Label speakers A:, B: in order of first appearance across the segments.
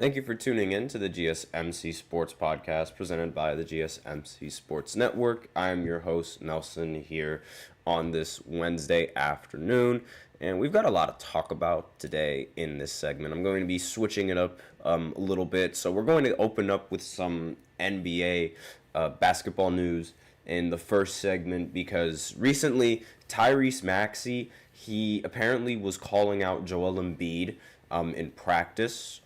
A: Thank you for tuning in to the GSMC Sports Podcast presented by the GSMC Sports Network. I'm your host, Nelson, here on this Wednesday afternoon, and we've got a lot to talk about today in this segment. I'm going to be switching it up a little bit, so we're going to open up with some NBA basketball news in the first segment because recently Tyrese Maxey, he apparently was calling out Joel Embiid in practice,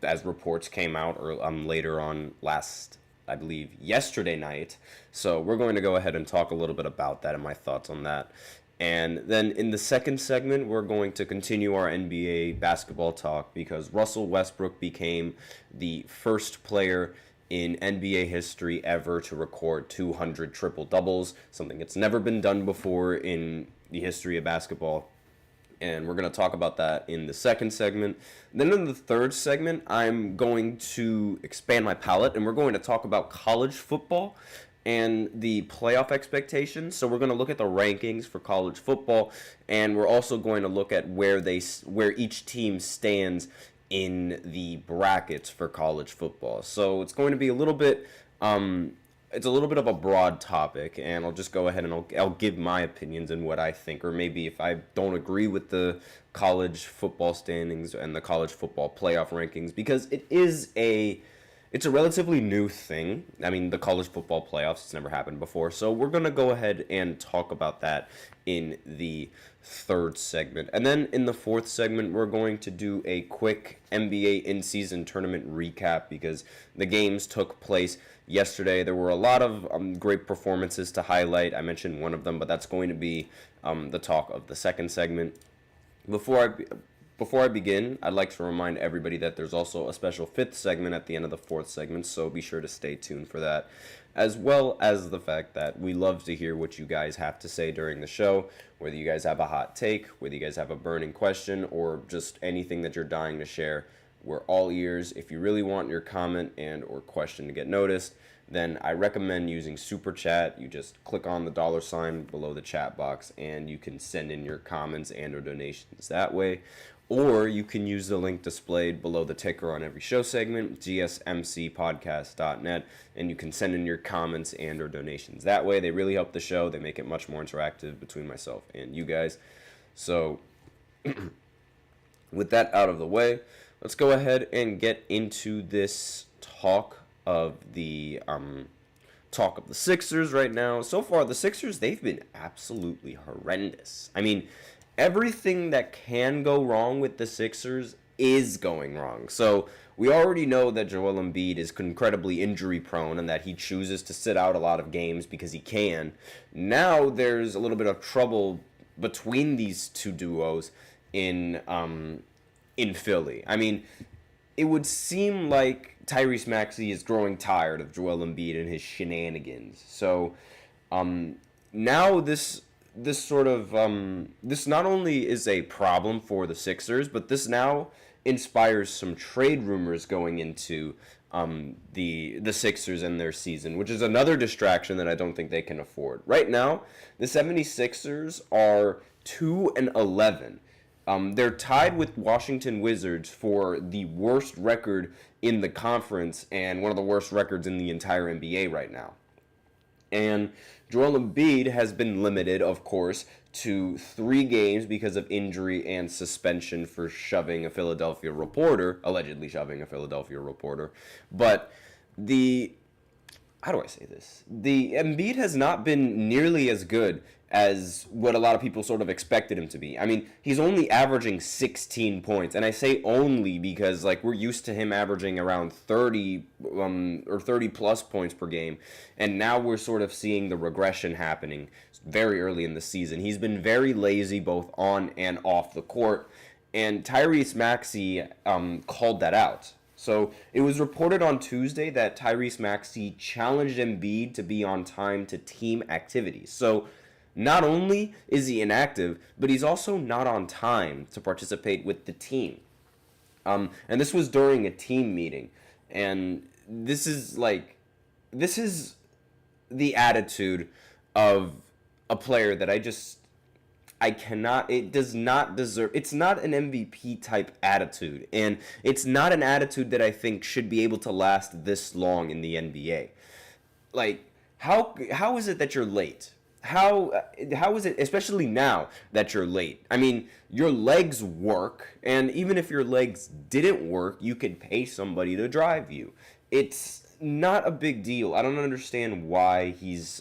A: as reports came out later on I believe, yesterday night. So we're going to go ahead and talk a little bit about that and my thoughts on that. And then in the second segment, we're going to continue our NBA basketball talk because Russell Westbrook became the first player in NBA history ever to record 200 triple-doubles, something that's never been done before in the history of basketball. And we're going to talk about that in the second segment. Then in the third segment, I'm going to expand my palette, and we're going to talk about college football and the playoff expectations. So we're going to look at the rankings for college football, and we're also going to look at where each team stands in the brackets for college football. So it's going to be a little bit it's a little bit of a broad topic, and I'll just go ahead and I'll give my opinions and what I think, or maybe if I don't agree with the college football standings and the college football playoff rankings, because it's a relatively new thing. I mean, the college football playoffs, it's never happened before, so we're going to go ahead and talk about that in the third segment. And then in the fourth segment, we're going to do a quick NBA in-season tournament recap because the games took place yesterday. There were a lot of great performances to highlight. I mentioned one of them, but that's going to be the talk of the second segment. Before I begin, I'd like to remind everybody that there's also a special fifth segment at the end of the fourth segment, so be sure to stay tuned for that, as well as the fact that we love to hear what you guys have to say during the show, whether you guys have a hot take, whether you guys have a burning question, or just anything that you're dying to share. We're all ears. If you really want your comment and or question to get noticed, then I recommend using Super Chat. You just click on the $sign below the chat box, and you can send in your comments and or donations that way. Or you can use the link displayed below the ticker on every show segment, gsmcpodcast.net, and you can send in your comments and or donations that way. They really help the show. They make it much more interactive between myself and you guys. So with that out of the way, let's go ahead and get into this talk of the Sixers right now. So far, the Sixers, they've been absolutely horrendous. I mean, everything that can go wrong with the Sixers is going wrong. So we already know that Joel Embiid is incredibly injury prone and that he chooses to sit out a lot of games because he can. Now there's a little bit of trouble between these two duos in Philly. I mean, it would seem like Tyrese Maxey is growing tired of Joel Embiid and his shenanigans. So now this not only is a problem for the Sixers, but this now inspires some trade rumors going into the Sixers and their season, which is another distraction that I don't think they can afford. Right now, the 76ers are 2-11. They're tied with Washington Wizards for the worst record in the conference and one of the worst records in the entire NBA right now. And Joel Embiid has been limited, of course, to 3 games because of injury and suspension for allegedly shoving a Philadelphia reporter. But how do I say this? The Embiid has not been nearly as good as what a lot of people sort of expected him to be. I mean, he's only averaging 16 points, and I say only because we're used to him averaging around 30 or 30 plus points per game, and now we're sort of seeing the regression happening very early in the season. He's been very lazy both on and off the court, and Tyrese Maxey called that out. So it was reported on Tuesday that Tyrese Maxey challenged Embiid to be on time to team activities. So not only is he inactive, but he's also not on time to participate with the team. And this was during a team meeting. And this is the attitude of a player that it does not deserve, it's not an MVP type attitude. And it's not an attitude that I think should be able to last this long in the NBA. Like, how is it that you're late? How is it, especially now that you're late? I mean, your legs work, and even if your legs didn't work, you could pay somebody to drive you. It's not a big deal. I don't understand why he's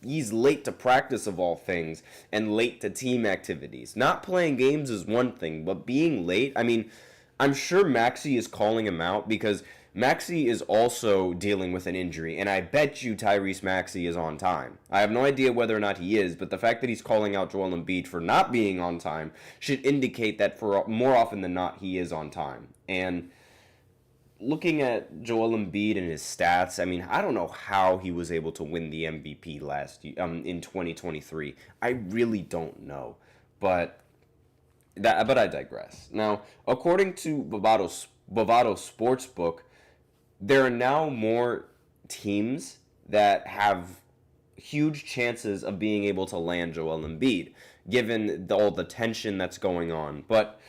A: late to practice of all things and late to team activities. Not playing games is one thing, but being late, I mean, I'm sure Maxey is calling him out because Maxey is also dealing with an injury, and I bet you Tyrese Maxey is on time. I have no idea whether or not he is, but the fact that he's calling out Joel Embiid for not being on time should indicate that for more often than not, he is on time. And looking at Joel Embiid and his stats, I mean, I don't know how he was able to win the MVP last year, in 2023. I really don't know, but I digress. Now, according to Bovado Sportsbook, there are now more teams that have huge chances of being able to land Joel Embiid, given all the tension that's going on. But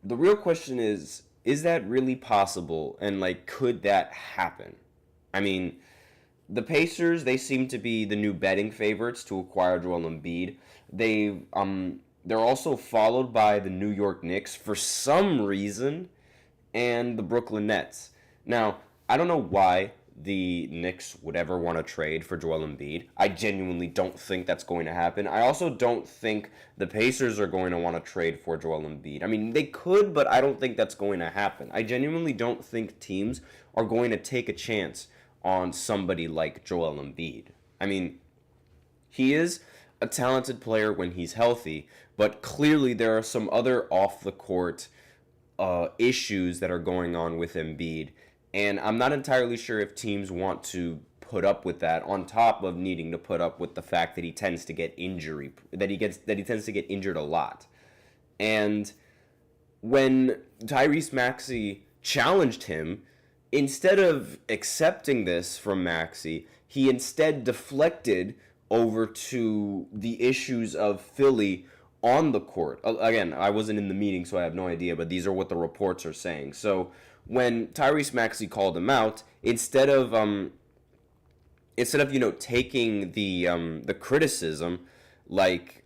A: the real question is that really possible? And, like, could that happen? I mean, the Pacers, they seem to be the new betting favorites to acquire Joel Embiid. They're also followed by the New York Knicks for some reason, and the Brooklyn Nets. Now, I don't know why the Knicks would ever want to trade for Joel Embiid. I genuinely don't think that's going to happen. I also don't think the Pacers are going to want to trade for Joel Embiid. I mean, they could, but I don't think that's going to happen. I genuinely don't think teams are going to take a chance on somebody like Joel Embiid. I mean, he is a talented player when he's healthy, but clearly there are some other off-the-court issues that are going on with Embiid, and I'm not entirely sure if teams want to put up with that, on top of needing to put up with the fact that he tends to get injured a lot. And when Tyrese Maxey challenged him, instead of accepting this from Maxey, he instead deflected over to the issues of Philly on the court. Again, I wasn't in the meeting, so I have no idea, but these are what the reports are saying. So when Tyrese Maxey called him out, instead of taking the criticism like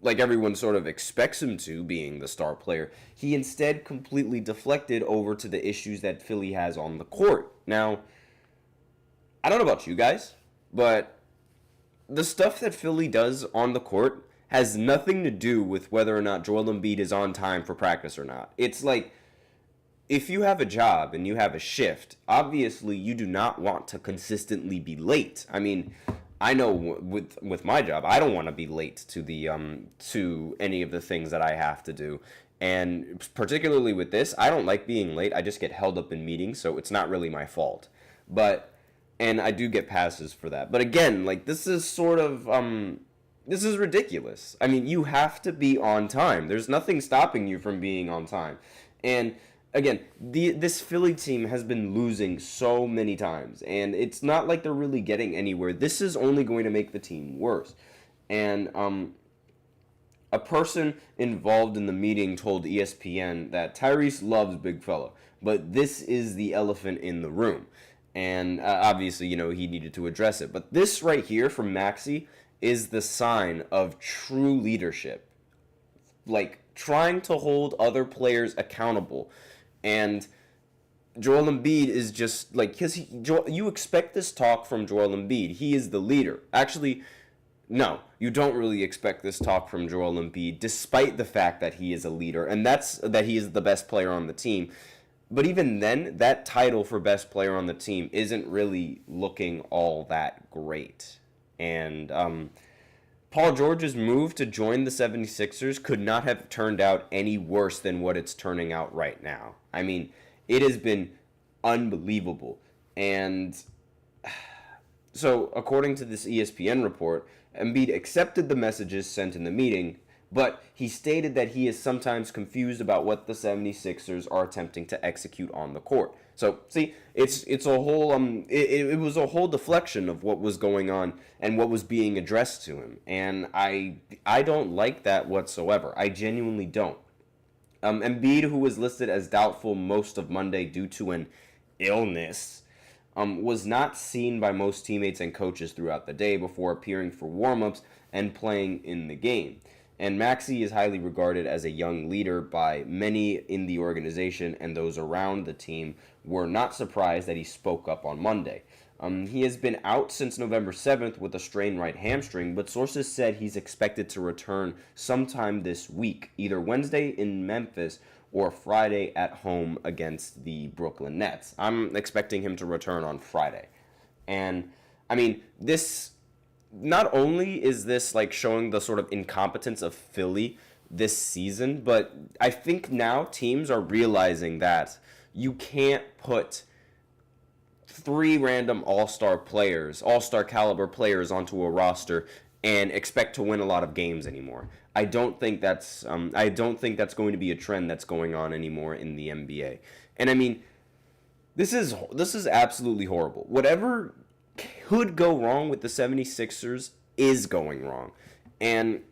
A: everyone sort of expects him to, being the star player, he instead completely deflected over to the issues that Philly has on the court. Now, I don't know about you guys, but the stuff that Philly does on the court has nothing to do with whether or not Joel Embiid is on time for practice or not. It's like, if you have a job and you have a shift, obviously you do not want to consistently be late. I mean, I know with my job, I don't want to be late to to any of the things that I have to do. And particularly with this, I don't like being late. I just get held up in meetings, so it's not really my fault. And I do get passes for that. But again, like, this is sort of this is ridiculous. I mean, you have to be on time. There's nothing stopping you from being on time. And again, this Philly team has been losing so many times, and it's not like they're really getting anywhere. This is only going to make the team worse. And a person involved in the meeting told ESPN that Tyrese loves big fella, but this is the elephant in the room. And obviously, he needed to address it. But this right here from Maxey is the sign of true leadership. Like, trying to hold other players accountable. And Joel Embiid is just, like, because you expect this talk from Joel Embiid. He is the leader. Actually, no, you don't really expect this talk from Joel Embiid, despite the fact that he is a leader, and that he is the best player on the team. But even then, that title for best player on the team isn't really looking all that great. And Paul George's move to join the 76ers could not have turned out any worse than what it's turning out right now. I mean, it has been unbelievable. And so, according to this ESPN report, Embiid accepted the messages sent in the meeting, but he stated that he is sometimes confused about what the 76ers are attempting to execute on the court. So, see, it's a whole it was a whole deflection of what was going on and what was being addressed to him, and I don't like that whatsoever. I genuinely don't. Embiid, who was listed as doubtful most of Monday due to an illness, was not seen by most teammates and coaches throughout the day before appearing for warm-ups and playing in the game. And Maxey is highly regarded as a young leader by many in the organization, and those around the team were not surprised that he spoke up on Monday. He has been out since November 7th with a strained right hamstring, but sources said he's expected to return sometime this week, either Wednesday in Memphis or Friday at home against the Brooklyn Nets. I'm expecting him to return on Friday. And, I mean, this, not only is this like showing the sort of incompetence of Philly this season, but I think now teams are realizing that you can't put 3 random all-star caliber players onto a roster and expect to win a lot of games anymore. I don't think that's going to be a trend that's going on anymore in the NBA. And I mean, this is absolutely horrible. Whatever could go wrong with the 76ers is going wrong. And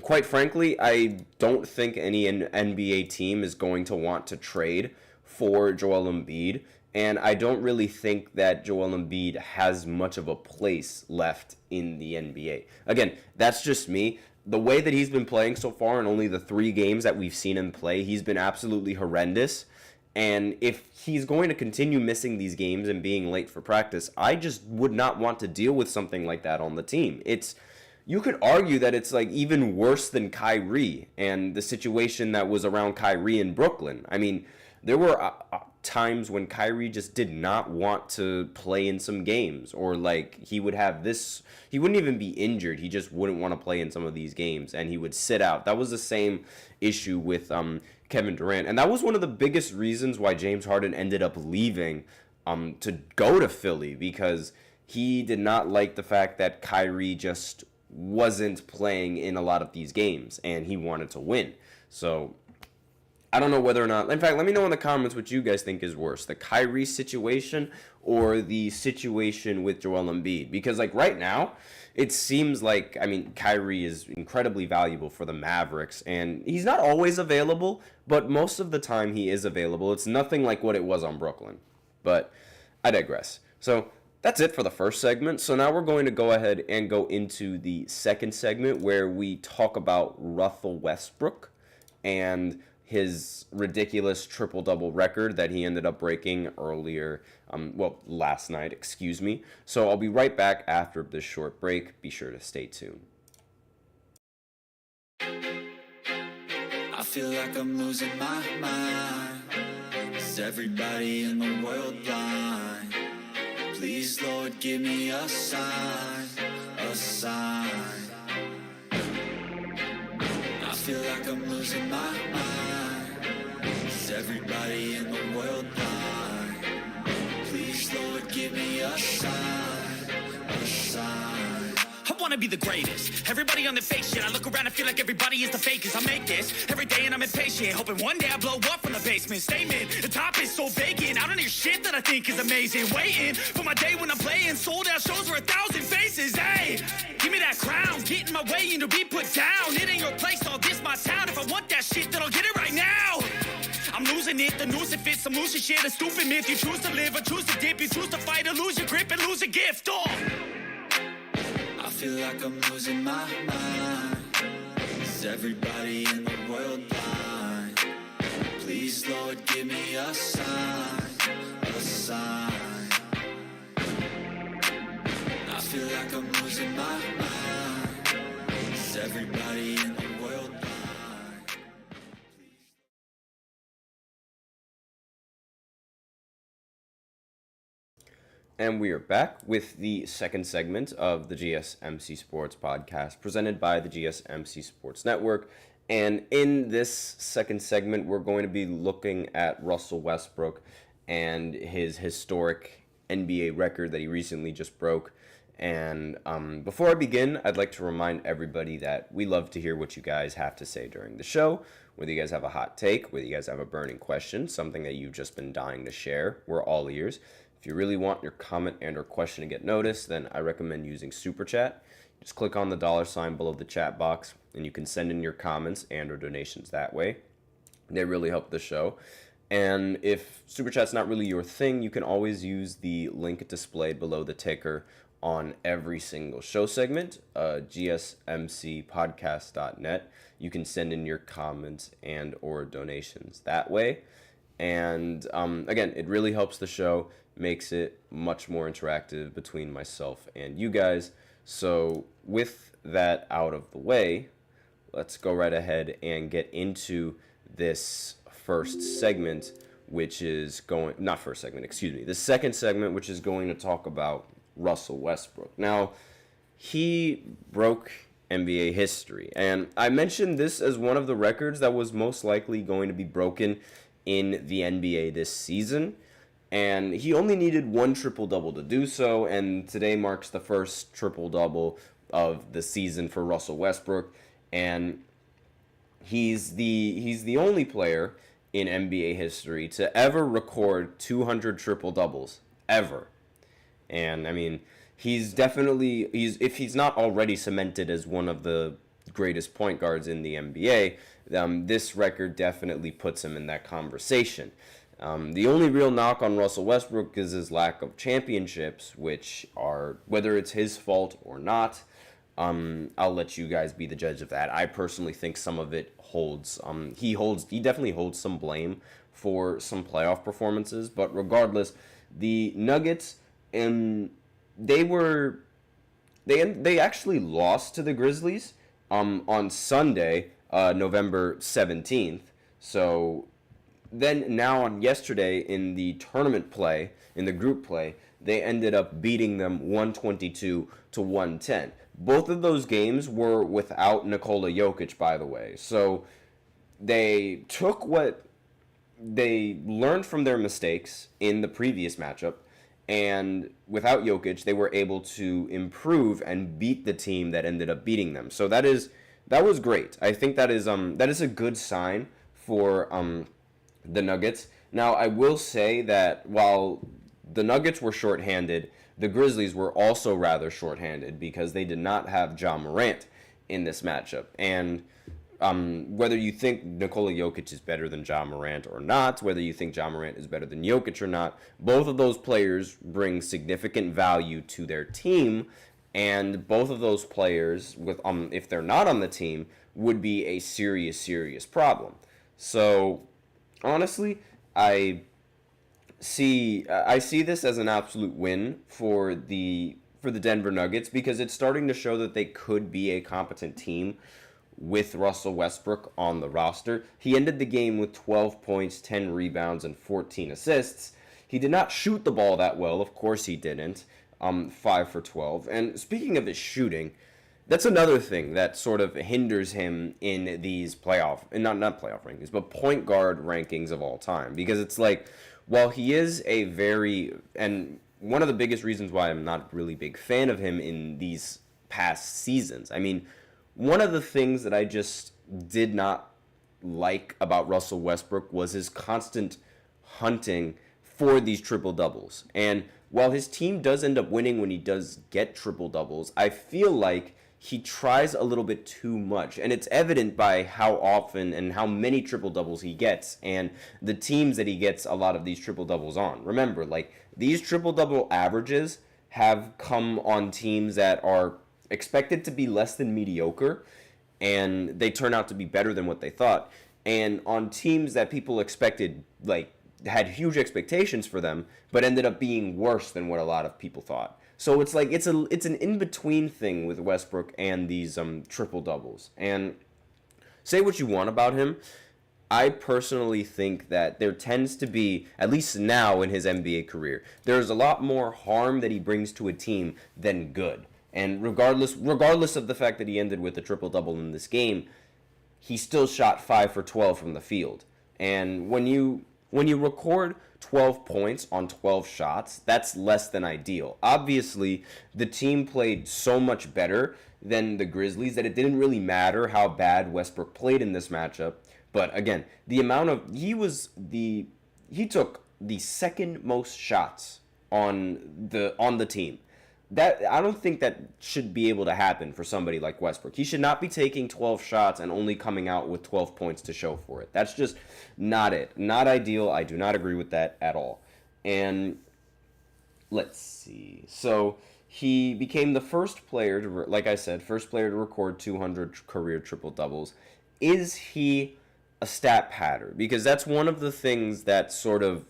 A: quite frankly, I don't think any NBA team is going to want to trade for Joel Embiid. And I don't really think that Joel Embiid has much of a place left in the NBA. Again, that's just me. The way that he's been playing so far in only the 3 games that we've seen him play, he's been absolutely horrendous. And if he's going to continue missing these games and being late for practice, I just would not want to deal with something like that on the team. You could argue that it's like even worse than Kyrie and the situation that was around Kyrie in Brooklyn. I mean, there were times when Kyrie just did not want to play in some games, or like he wouldn't even be injured, he just wouldn't want to play in some of these games and he would sit out. That was the same issue with Kevin Durant, and that was one of the biggest reasons why James Harden ended up leaving to go to Philly, because he did not like the fact that Kyrie just wasn't playing in a lot of these games and he wanted to win. So I don't know whether or not, in fact, let me know in the comments what you guys think is worse, the Kyrie situation or the situation with Joel Embiid. Because, like, right now, it seems like, I mean, Kyrie is incredibly valuable for the Mavericks, and he's not always available, but most of the time he is available. It's nothing like what it was on Brooklyn. But I digress. So that's it for the first segment. So now we're going to go ahead and go into the second segment where we talk about Russell Westbrook and his ridiculous triple-double record that he ended up breaking last night, excuse me. So I'll be right back after this short break. Be sure to stay tuned.
B: I feel like I'm losing my mind. Is everybody in the world blind? Please, Lord, give me a sign, a sign. I feel like I'm losing my mind. Is everybody in the world blind? Please, Lord, give me a sign, a sign.
C: I wanna be the greatest. Everybody on the fake shit. I look around and feel like everybody is the fakest. I make this every day and I'm impatient, hoping one day I blow up from the basement. Statement, the top is so vacant. I don't hear shit that I think is amazing. Waiting for my day when I'm playing sold out shows for 1,000 faces. Hey, give me that crown. Get in my way and to be put down. It ain't your place, all this my town. If I want that shit, then I'll get it right now. I'm losing it, the noose it fits, some losing shit, a stupid myth. You choose to live or choose to dip, you choose to fight or lose your grip and lose a gift. Oh.
B: I feel like I'm losing my mind. Is everybody in the world blind? Please, Lord, give me a sign, a sign. I feel like I'm losing my mind. Is everybody in the world blind?
A: And we are back with the second segment of the GSMC Sports Podcast, presented by the GSMC Sports Network. And in this second segment, we're going to be looking at Russell Westbrook and his historic NBA record that he recently just broke. And before I begin, I'd like to remind everybody that we love to hear what you guys have to say during the show. Whether you guys have a hot take, whether you guys have a burning question, something that you've just been dying to share, we're all ears. If you really want your comment and or question to get noticed, then I recommend using Super Chat. Just click on the $sign below the chat box, and you can send in your comments and or donations that way. They really help the show. And if Super Chat's not really your thing, you can always use the link displayed below the ticker on every single show segment, GSMCpodcast.net. You can send in your comments and or donations that way. And again, it really helps the show, makes it much more interactive between myself and you guys. So with that out of the way, let's go right ahead and get into this first segment, which is the second segment, which is going to talk about Russell Westbrook. Now, he broke NBA history, and I mentioned this as one of the records that was most likely going to be broken in the NBA this season, and he only needed one triple-double to do so, and today marks the first triple-double of the season for Russell Westbrook, and he's the only player in NBA history to ever record 200 triple-doubles, ever. And, I mean, if he's not already cemented as one of the greatest point guards in the NBA, this record definitely puts him in that conversation. The only real knock on Russell Westbrook is his lack of championships, which are, whether it's his fault or not, I'll let you guys be the judge of that. I personally think some of it holds. He definitely holds some blame for some playoff performances, but regardless, the Nuggets, they actually lost to the Grizzlies on Sunday, November 17th. So then now on yesterday in the tournament play, in the group play, they ended up beating them 122-110. Both of those games were without Nikola Jokic, by the way. So they took what they learned from their mistakes in the previous matchup, and without Jokic, they were able to improve and beat the team that ended up beating them. So that was great. I think that is a good sign for the Nuggets. Now, I will say that while the Nuggets were shorthanded, the Grizzlies were also rather shorthanded because they did not have Ja Morant in this matchup. And whether you think Nikola Jokic is better than Ja Morant or not, whether you think Ja Morant is better than Jokic or not, both of those players bring significant value to their team, and both of those players, if they're not on the team, would be a serious problem. So, honestly, I see this as an absolute win for the Denver Nuggets because it's starting to show that they could be a competent team with Russell Westbrook on the roster. He ended the game with 12 points, 10 rebounds, and 14 assists. He did not shoot the ball that well. Of course he didn't. 5 for 12. And speaking of his shooting, that's another thing that sort of hinders him in these not playoff rankings, but point guard rankings of all time. Because it's like, while he is and one of the biggest reasons why I'm not really a big fan of him in these past seasons, I mean, one of the things that I just did not like about Russell Westbrook was his constant hunting for these triple-doubles. And while his team does end up winning when he does get triple-doubles, I feel like he tries a little bit too much. And it's evident by how often and how many triple-doubles he gets and the teams that he gets a lot of these triple-doubles on. Remember, like, these triple-double averages have come on teams that are expected to be less than mediocre, and they turn out to be better than what they thought. And on teams that people expected, like, had huge expectations for them, but ended up being worse than what a lot of people thought. So it's like it's an in-between thing with Westbrook and these triple-doubles. And say what you want about him, I personally think that there tends to be, at least now in his NBA career, there's a lot more harm that he brings to a team than good. And regardless of the fact that he ended with a triple-double in this game, he still shot 5 for 12 from the field. And when you when you record 12 points on 12 shots, that's less than ideal. Obviously, the team played so much better than the Grizzlies that it didn't really matter how bad Westbrook played in this matchup. But again, the amount of he took the second most shots on the team. That I don't think that should be able to happen for somebody like Westbrook. He should not be taking 12 shots and only coming out with 12 points to show for it. That's just not it. Not ideal. I do not agree with that at all. And let's see. So he became the first player to, like I said, first player to record 200 career triple doubles. Is he a stat patter? Because that's one of the things that sort of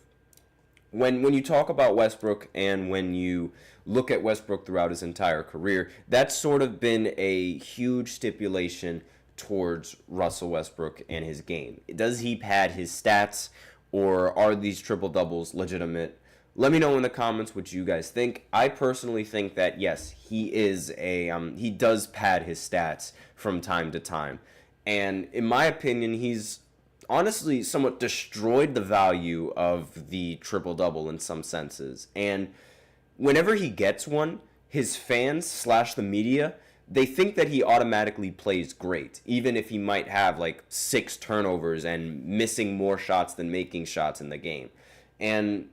A: when you talk about Westbrook and when you look at Westbrook throughout his entire career, that's sort of been a huge stipulation towards Russell Westbrook and his game. Does he pad his stats, or are these triple doubles legitimate? Let me know in the comments what you guys think. I personally think that yes, he does pad his stats from time to time, and in my opinion, he's honestly somewhat destroyed the value of the triple-double in some senses. And whenever he gets one, his fans / the media, they think that he automatically plays great, even if he might have like 6 turnovers and missing more shots than making shots in the game. And,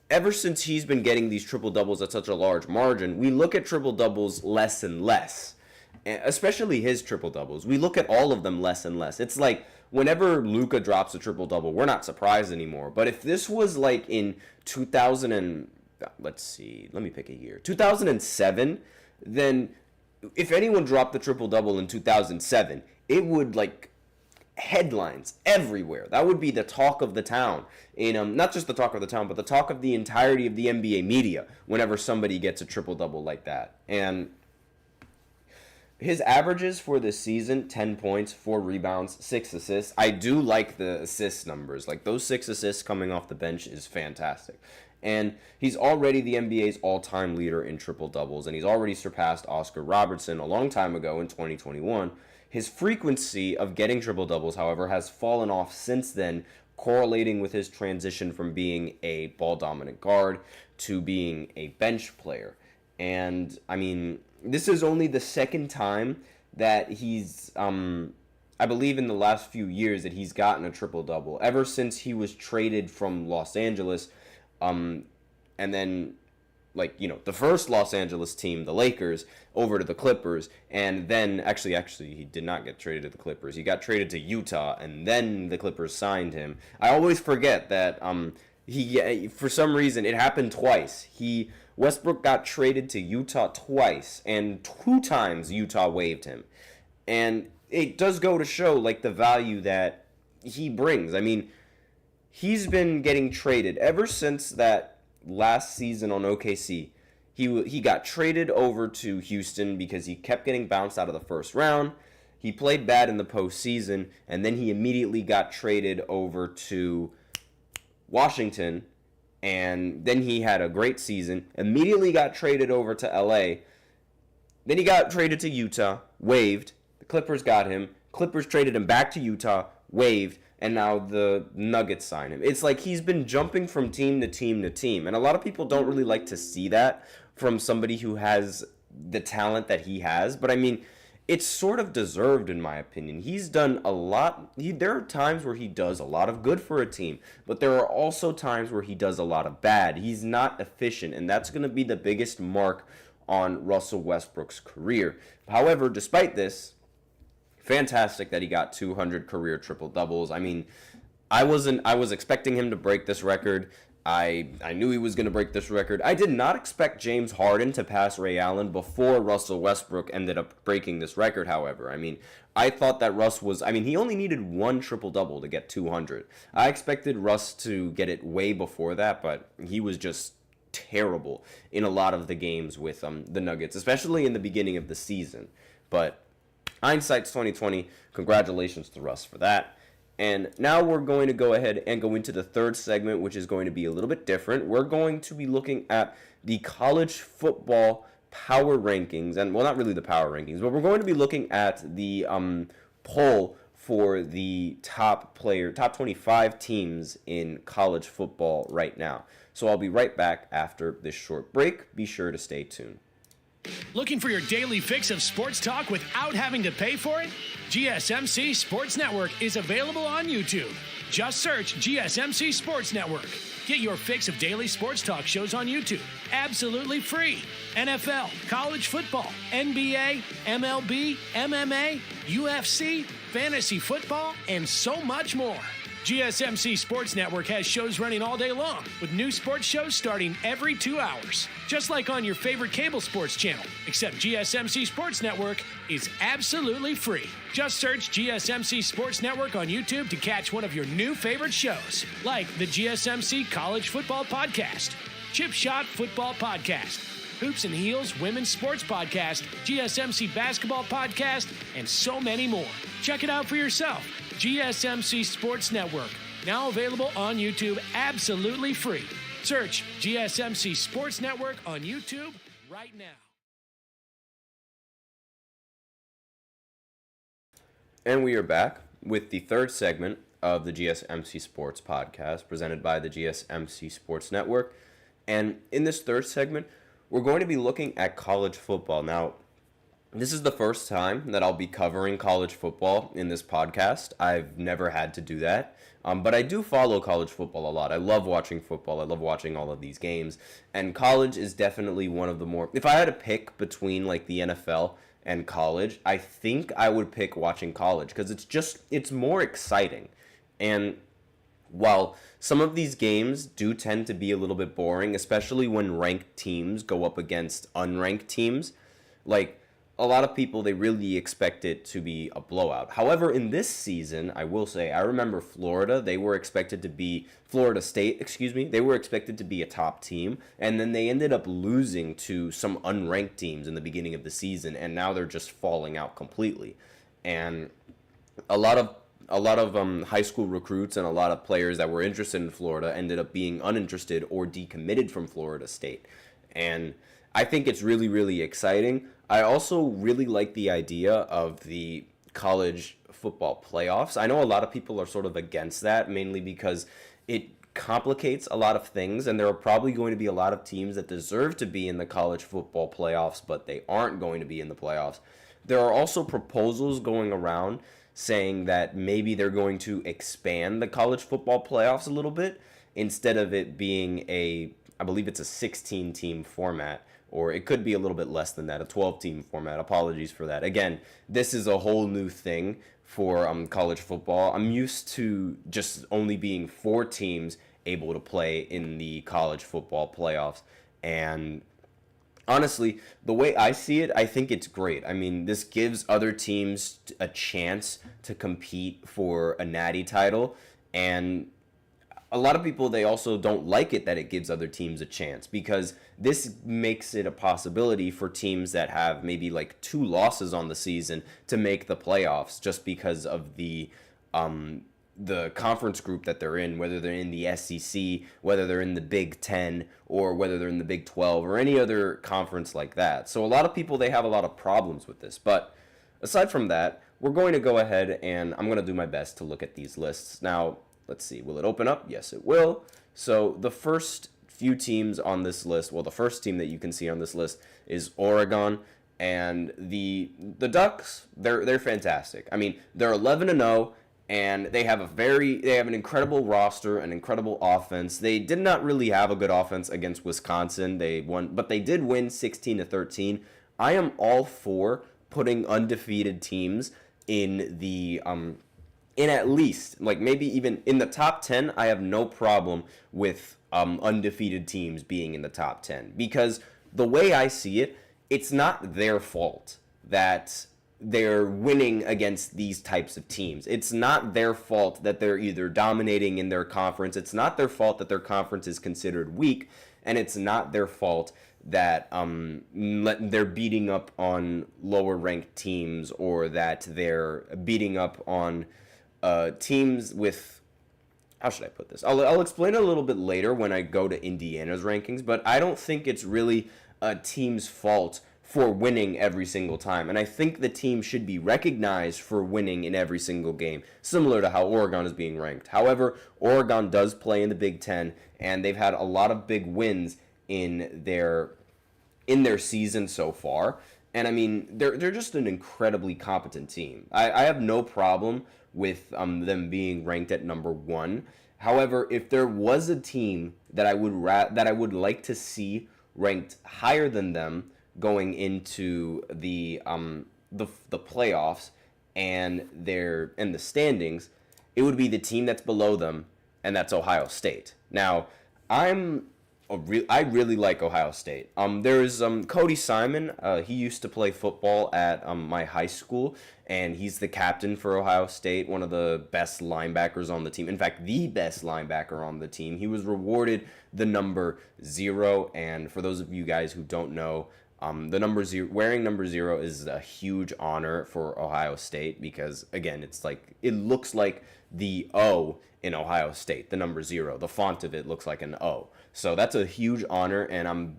A: ever since he's been getting these triple-doubles at such a large margin, we look at triple-doubles less and less. Especially his triple-doubles. We look at all of them less and less. It's like whenever Luka drops a triple-double, we're not surprised anymore. But if this was like in 2007, then if anyone dropped the triple-double in 2007, it would like headlines everywhere. That would be the talk of the town. Not just the talk of the town, but the talk of the entirety of the NBA media whenever somebody gets a triple-double like that. And his averages for this season, 10 points, 4 rebounds, 6 assists. I do like the assist numbers. Like, those 6 assists coming off the bench is fantastic. And he's already the NBA's all-time leader in triple-doubles, and he's already surpassed Oscar Robertson a long time ago in 2021. His frequency of getting triple-doubles, however, has fallen off since then, correlating with his transition from being a ball-dominant guard to being a bench player. And, I mean, this is only the second time that he's, I believe in the last few years that he's gotten a triple-double. Ever since he was traded from Los Angeles, and then, the first Los Angeles team, the Lakers, over to the Clippers, and then, actually, he did not get traded to the Clippers. He got traded to Utah, and then the Clippers signed him. I always forget that, for some reason, it happened twice. Westbrook got traded to Utah twice, and 2 times Utah waived him. And it does go to show, the value that he brings. I mean, he's been getting traded ever since that last season on OKC. He got traded over to Houston because he kept getting bounced out of the first round. He played bad in the postseason, and then he immediately got traded over to Washington. And then he had a great season, immediately got traded over to LA. Then he got traded to Utah, waived. The Clippers got him. Clippers traded him back to Utah, waived. And now the Nuggets signed him. It's like he's been jumping from team to team to team. And a lot of people don't really like to see that from somebody who has the talent that he has. But I mean, it's sort of deserved, in my opinion. He's done a lot. There are times where he does a lot of good for a team, but there are also times where he does a lot of bad. He's not efficient, and that's going to be the biggest mark on Russell Westbrook's career. However, despite this, fantastic that he got 200 career triple-doubles. I mean, I was expecting him to break this record. I knew he was going to break this record. I did not expect James Harden to pass Ray Allen before Russell Westbrook ended up breaking this record, however. I mean, I thought that he only needed 1 triple-double to get 200. I expected Russ to get it way before that, but he was just terrible in a lot of the games with the Nuggets, especially in the beginning of the season. But hindsight's 2020. Congratulations to Russ for that. And now we're going to go ahead and go into the third segment, which is going to be a little bit different. We're going to be looking at the college football power rankings, and well, not really the power rankings, but we're going to be looking at the poll for the top 25 teams in college football right now. So I'll be right back after this short break. Be sure to stay tuned.
D: Looking for your daily fix of sports talk without having to pay for it? GSMC Sports Network is available on YouTube. Just search GSMC Sports Network. Get your fix of daily sports talk shows on YouTube, absolutely free. NFL, college football, NBA, MLB, MMA, UFC, fantasy football, and so much more. GSMC Sports Network has shows running all day long, with new sports shows starting every 2 hours. Just like on your favorite cable sports channel, except GSMC Sports Network is absolutely free. Just search GSMC Sports Network on YouTube to catch one of your new favorite shows, like the GSMC College Football Podcast, Chip Shot Football Podcast, Hoops and Heels Women's Sports Podcast, GSMC Basketball Podcast, and so many more. Check it out for yourself. GSMC Sports Network, now available on YouTube absolutely free. Search GSMC Sports Network on YouTube right now.
A: And we are back with the third segment of the GSMC Sports Podcast, presented by the GSMC Sports Network. And in this third segment, we're going to be looking at college football. Now, this is the first time that I'll be covering college football in this podcast. I've never had to do that, but I do follow college football a lot. I love watching football. I love watching all of these games, and college is definitely one of the more... If I had to pick between like the NFL and college, I think I would pick watching college because it's more exciting. And while some of these games do tend to be a little bit boring, especially when ranked teams go up against unranked teams, like... A lot of people, they really expect it to be a blowout. However, in this season, I will say, I remember Florida State, they were expected to be a top team, and then they ended up losing to some unranked teams in the beginning of the season, and now they're just falling out completely. And a lot of high school recruits and a lot of players that were interested in Florida ended up being uninterested or decommitted from Florida State. And I think it's really, really exciting. I also really like the idea of the college football playoffs. I know a lot of people are sort of against that, mainly because it complicates a lot of things, and there are probably going to be a lot of teams that deserve to be in the college football playoffs, but they aren't going to be in the playoffs. There are also proposals going around saying that maybe they're going to expand the college football playoffs a little bit, instead of it being I believe it's a 16-team format, or it could be a little bit less than that, a 12-team format. Apologies for that. Again, this is a whole new thing for college football. I'm used to just only being 4 teams able to play in the college football playoffs. And honestly, the way I see it, I think it's great. I mean, this gives other teams a chance to compete for a natty title, and a lot of people, they also don't like it that it gives other teams a chance, because this makes it a possibility for teams that have maybe like 2 losses on the season to make the playoffs, just because of the conference group that they're in, whether they're in the SEC, whether they're in the Big Ten, or whether they're in the Big 12, or any other conference like that. So a lot of people, they have a lot of problems with this. But aside from that, we're going to go ahead and I'm going to do my best to look at these lists. Now, let's see, will it open up? Yes, it will. So the first few teams on this list, well, the first team that you can see on this list is Oregon, and the Ducks, they're fantastic. I mean, they're 11-0, and they have an incredible roster, an incredible offense. They did not really have a good offense against Wisconsin. They won, but they did win 16-13. I am all for putting undefeated teams in the in at least, like maybe even in the top 10, I have no problem with undefeated teams being in the top 10. Because the way I see it, it's not their fault that they're winning against these types of teams. It's not their fault that they're either dominating in their conference. It's not their fault that their conference is considered weak. And it's not their fault that they're beating up on lower-ranked teams, or that they're beating up on teams with, how should I put this? I'll explain it a little bit later when I go to Indiana's rankings, but I don't think it's really a team's fault for winning every single time. And I think the team should be recognized for winning in every single game, similar to how Oregon is being ranked. However, Oregon does play in the Big Ten, and they've had a lot of big wins in their season so far. And I mean, they're just an incredibly competent team. I have no problem with them being ranked at number 1. However, if there was a team that I would like to see ranked higher than them going into the playoffs and the standings, it would be the team that's below them, and that's Ohio State. Now, I really like Ohio State. There's Cody Simon. He used to play football at my high school, and he's the captain for Ohio State, one of the best linebackers on the team. In fact, the best linebacker on the team. He was rewarded the number 0, and for those of you guys who don't know, the number 0, wearing number 0 is a huge honor for Ohio State because, again, it looks like the O in Ohio State, the number 0. The font of it looks like an O. So that's a huge honor, and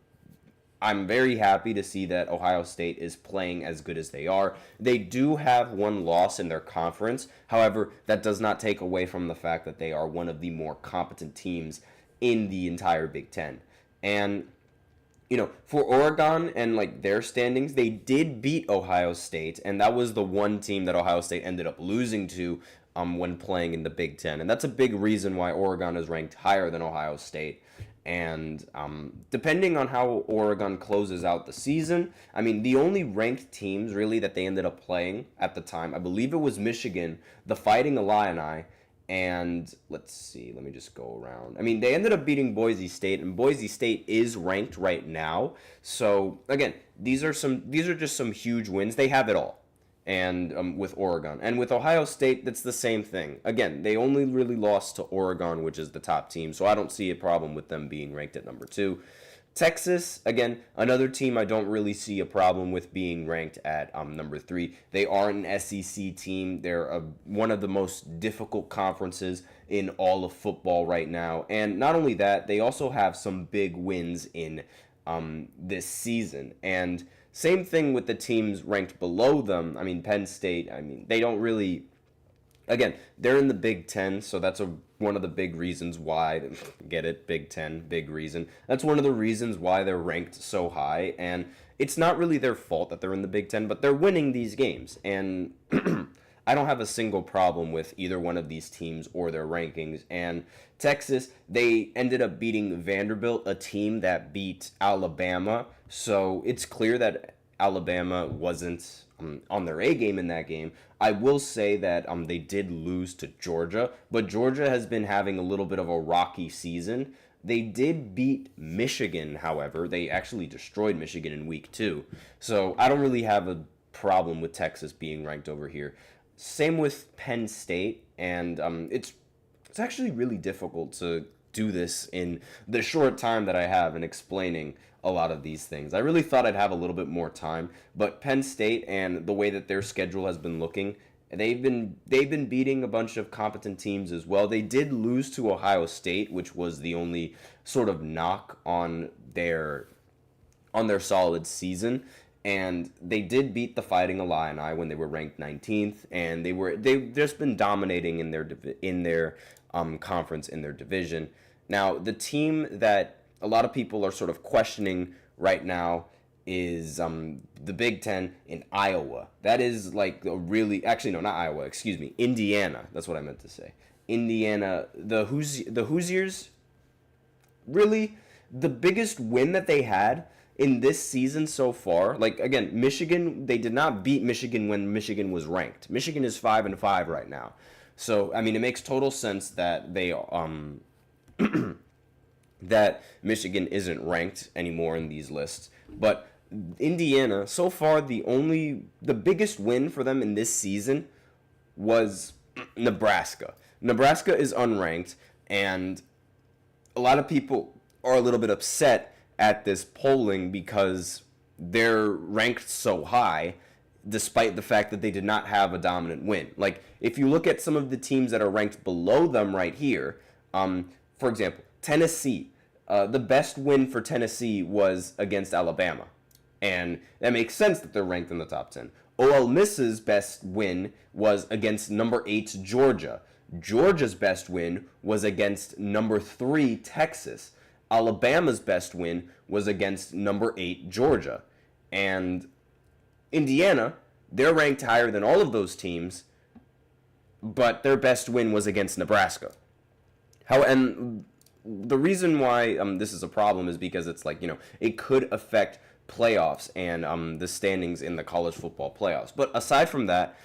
A: I'm very happy to see that Ohio State is playing as good as they are. They do have one loss in their conference. However, that does not take away from the fact that they are one of the more competent teams in the entire Big Ten. And, you know, for Oregon and, like, their standings, they did beat Ohio State, and that was the one team that Ohio State ended up losing to when playing in the Big Ten. And that's a big reason why Oregon is ranked higher than Ohio State. And depending on how Oregon closes out the season, I mean, the only ranked teams really that they ended up playing at the time, I believe it was Michigan, the Fighting Illini, and let's see, let me just go around. I mean, they ended up beating Boise State, and Boise State is ranked right now. So again, these are just some huge wins. They have it all. And with Oregon. And with Ohio State, that's the same thing. Again, they only really lost to Oregon, which is the top team, so I don't see a problem with them being ranked at number 2. Texas, again, another team I don't really see a problem with being ranked at number 3. They are an SEC team. They're one of the most difficult conferences in all of football right now. And not only that, they also have some big wins in this season. And same thing with the teams ranked below them. I mean, Penn State, I mean, they don't really... Again, they're in the Big Ten, so that's one of the big reasons why... Get it? Big Ten, big reason. That's one of the reasons why they're ranked so high, and it's not really their fault that they're in the Big Ten, but they're winning these games, and I don't have a single problem with either one of these teams or their rankings. And Texas, they ended up beating Vanderbilt, a team that beat Alabama, so it's clear that Alabama wasn't on their A game in that game. I will say that they did lose to Georgia, but Georgia has been having a little bit of a rocky season. They did beat Michigan, however. They actually destroyed Michigan in week 2. So I don't really have a problem with Texas being ranked over here. Same with Penn State, and it's actually really difficult to do this in the short time that I have in explaining a lot of these things. I really thought I'd have a little bit more time, but Penn State and the way that their schedule has been looking, they've been beating a bunch of competent teams as well. They did lose to Ohio State, which was the only sort of knock on their solid season. And they did beat the Fighting Illini when they were ranked 19th, and they've just been dominating in their conference, in their division. Now, the team that a lot of people are sort of questioning right now is the Big Ten in Iowa. That is like a really... Actually, no, not Iowa. Excuse me. Indiana. That's what I meant to say. Indiana. The Hoosiers, really, the biggest win that they had in this season so far, like, again, Michigan, they did not beat Michigan when Michigan was ranked. Michigan is 5-5 right now. So, I mean, it makes total sense that they... that Michigan isn't ranked anymore in these lists. But Indiana, so far, the biggest win for them in this season was Nebraska. Nebraska is unranked, and a lot of people are a little bit upset at this polling because they're ranked so high despite the fact that they did not have a dominant win. Like, if you look at some of the teams that are ranked below them right here, for example, Tennessee, the best win for Tennessee was against Alabama. And that makes sense that they're ranked in the top 10. Ole Miss's best win was against number 8 Georgia. Georgia's best win was against number 3 Texas. Alabama's best win was against number 8 Georgia. And Indiana, they're ranked higher than all of those teams, but their best win was against Nebraska. And the reason why this is a problem is because it's like, it could affect playoffs and the standings in the college football playoffs. But aside from that,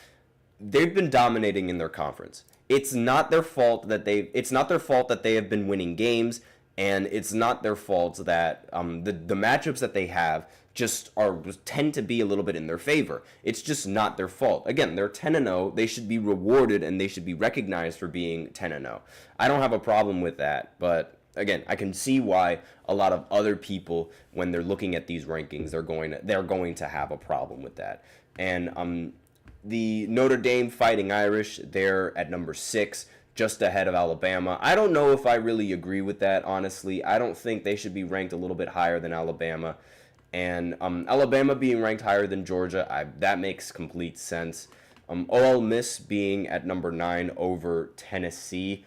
A: they've been dominating in their conference. It's not their fault that they have been winning games, and it's not their fault that the matchups that they have tend to be a little bit in their favor. It's just not their fault. Again, they're 10-0. They should be rewarded and they should be recognized for being 10-0. I don't have a problem with that, but again, I can see why a lot of other people, when they're looking at these rankings, they're going to have a problem with that. And the Notre Dame Fighting Irish, they're at number 6, just ahead of Alabama. I don't know if I really agree with that, honestly. I don't think they should be ranked a little bit higher than Alabama. And Alabama being ranked higher than Georgia, that makes complete sense. Ole Miss being at number 9 over Tennessee.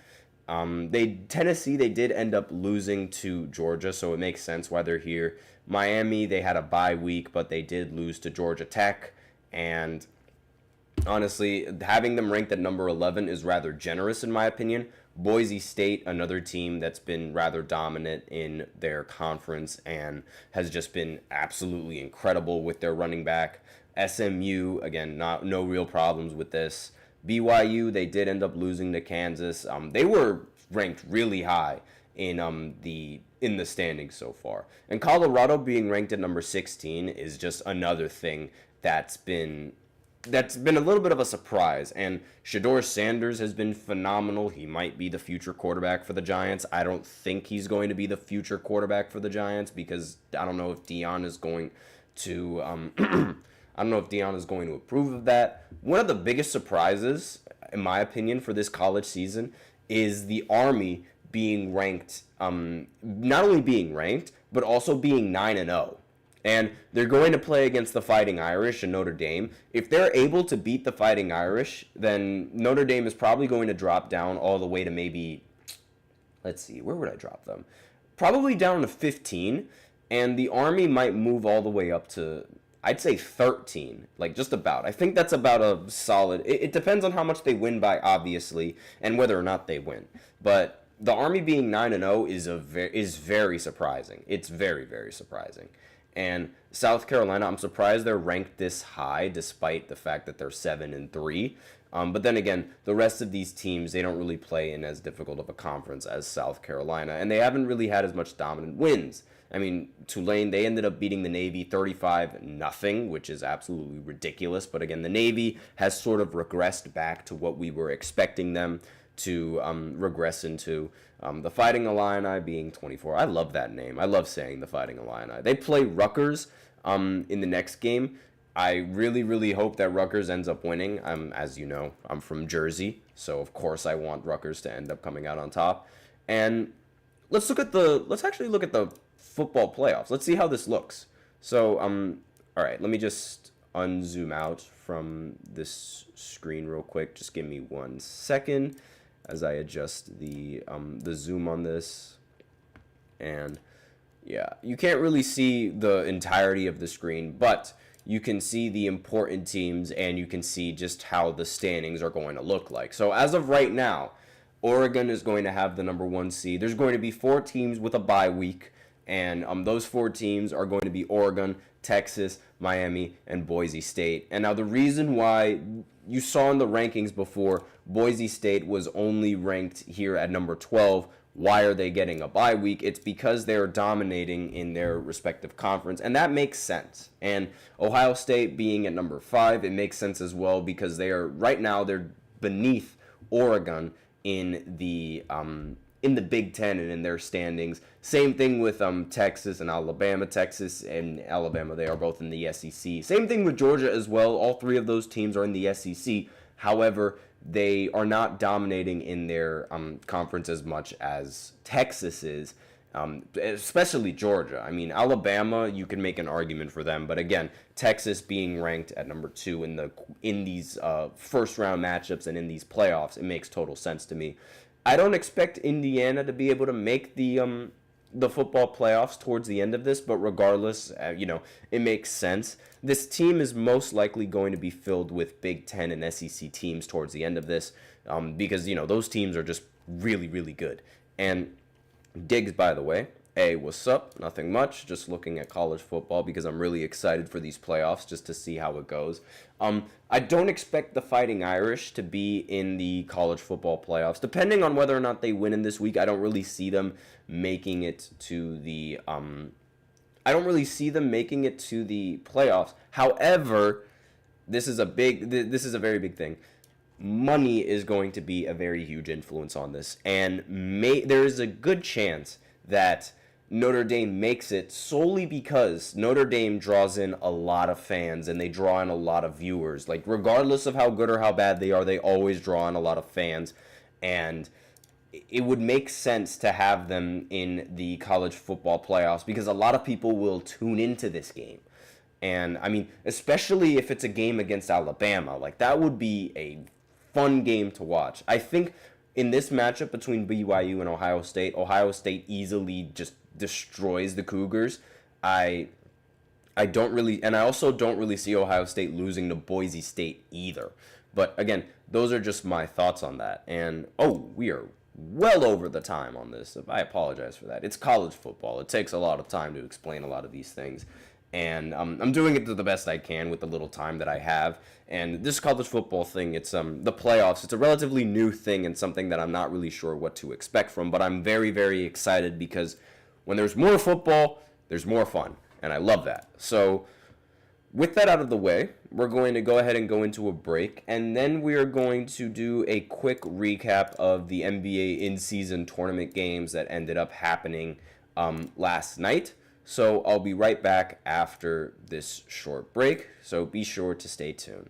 A: Tennessee did end up losing to Georgia, so it makes sense why they're here. Miami, they had a bye week, but they did lose to Georgia Tech. And honestly, having them ranked at number 11 is rather generous in my opinion. Boise State, another team that's been rather dominant in their conference and has just been absolutely incredible with their running back. SMU, again, no real problems with this. BYU, they did end up losing to Kansas. They were ranked really high in the standings so far. And Colorado being ranked at number 16 is just another thing that's been a little bit of a surprise. And Shedeur Sanders has been phenomenal. He might be the future quarterback for the Giants. I don't think he's going to be the future quarterback for the Giants because I don't know if Deion is going to approve of that. One of the biggest surprises, in my opinion, for this college season is the Army being ranked, not only being ranked, but also being 9-0. And they're going to play against the Fighting Irish and Notre Dame. If they're able to beat the Fighting Irish, then Notre Dame is probably going to drop down all the way to maybe, let's see, where would I drop them? Probably down to 15, and the Army might move all the way up to, I'd say 13, like just about. I think that's about a solid, it depends on how much they win by, obviously, and whether or not they win. But the Army being 9-0 is very surprising. It's very, very surprising. And South Carolina, I'm surprised they're ranked this high despite the fact that they're 7-3. But then again, the rest of these teams, they don't really play in as difficult of a conference as South Carolina. And they haven't really had as much dominant wins. I mean, Tulane, they ended up beating the Navy 35-0, which is absolutely ridiculous. But again, the Navy has sort of regressed back to what we were expecting them to regress into. The Fighting Illini being 24. I love that name. I love saying the Fighting Illini. They play Rutgers in the next game. I really, really hope that Rutgers ends up winning. As you know, I'm from Jersey, so of course I want Rutgers to end up coming out on top. And let's actually look at the football playoffs. Let's see how this looks. So, all right, let me just unzoom out from this screen real quick. Just give me 1 second as I adjust the zoom on this. And yeah, you can't really see the entirety of the screen, but you can see the important teams and you can see just how the standings are going to look like. So as of right now, Oregon is going to have the number 1 seed. There's going to be 4 teams with a bye week, and those 4 teams are going to be Oregon, Texas, Miami, and Boise State. And now the reason why you saw in the rankings before Boise State was only ranked here at number 12, why are they getting a bye week? It's because they're dominating in their respective conference, and that makes sense. And Ohio State being at number 5, it makes sense as well because they're beneath Oregon in the Big Ten and in their standings. Same thing with Texas and Alabama. Texas and Alabama, they are both in the SEC. Same thing with Georgia as well. All 3 of those teams are in the SEC. However, they are not dominating in their conference as much as Texas is. especially Georgia. I mean, Alabama, you can make an argument for them, but again, Texas being ranked at number 2 in these first round matchups and in these playoffs, it makes total sense to me. I don't expect Indiana to be able to make the football playoffs towards the end of this, but regardless, it makes sense. This team is most likely going to be filled with Big Ten and SEC teams towards the end of this, because those teams are just really, really good. And Diggs, by the way, hey, what's up? Nothing much. Just looking at college football because I'm really excited for these playoffs just to see how it goes. I don't expect the Fighting Irish to be in the college football playoffs. Depending on whether or not they win in this week, I don't really see them making it to the playoffs. However, this is a very big thing. Money is going to be a very huge influence on this, and there is a good chance that Notre Dame makes it solely because Notre Dame draws in a lot of fans and they draw in a lot of viewers. Like, regardless of how good or how bad they are, they always draw in a lot of fans, and it would make sense to have them in the college football playoffs because a lot of people will tune into this game. And I mean, especially if it's a game against Alabama, like that would be a fun game to watch. I think in this matchup between BYU and Ohio State easily just destroys the Cougars. I also don't really see Ohio State losing to Boise State either. But again, those are just my thoughts on that. And we are well over the time on this. I apologize for that. It's college football. It takes a lot of time to explain a lot of these things. And I'm doing it to the best I can with the little time that I have. And this college football thing, it's the playoffs. It's a relatively new thing and something that I'm not really sure what to expect from. But I'm very, very excited because when there's more football, there's more fun. And I love that. So with that out of the way, we're going to go ahead and go into a break. And then we are going to do a quick recap of the NBA in-season tournament games that ended up happening last night. So I'll be right back after this short break, so be sure to stay tuned.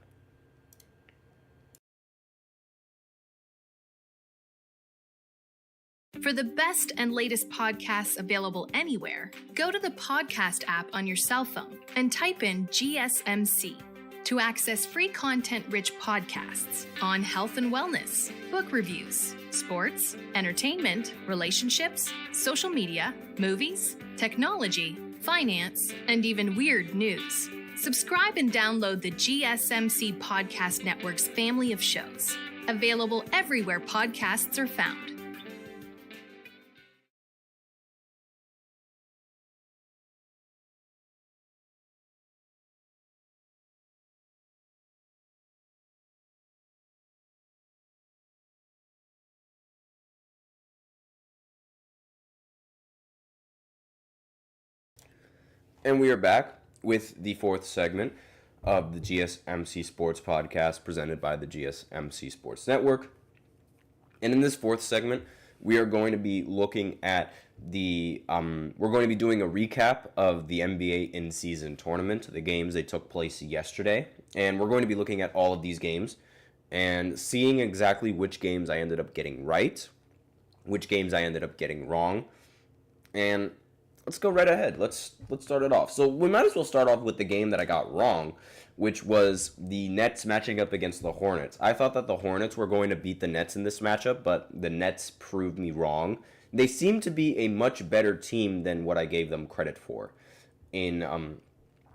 E: For the best and latest podcasts available anywhere, go to the podcast app on your cell phone and type in GSMC to access free content-rich podcasts on health and wellness, book reviews, sports, entertainment, relationships, social media, movies, technology, finance, and even weird news. Subscribe and download the GSMC Podcast Network's family of shows, available everywhere podcasts are found.
A: And we are back with the fourth segment of the GSMC Sports Podcast presented by the GSMC Sports Network. And in this fourth segment, we are going to be looking at we're going to be doing a recap of the NBA in-season tournament, the games that took place yesterday. And we're going to be looking at all of these games and seeing exactly which games I ended up getting right, which games I ended up getting wrong, and let's go right ahead. Let's start it off. So we might as well start off with the game that I got wrong, which was the Nets matching up against the Hornets. I thought that the Hornets were going to beat the Nets in this matchup, but the Nets proved me wrong. They seem to be a much better team than what I gave them credit for. But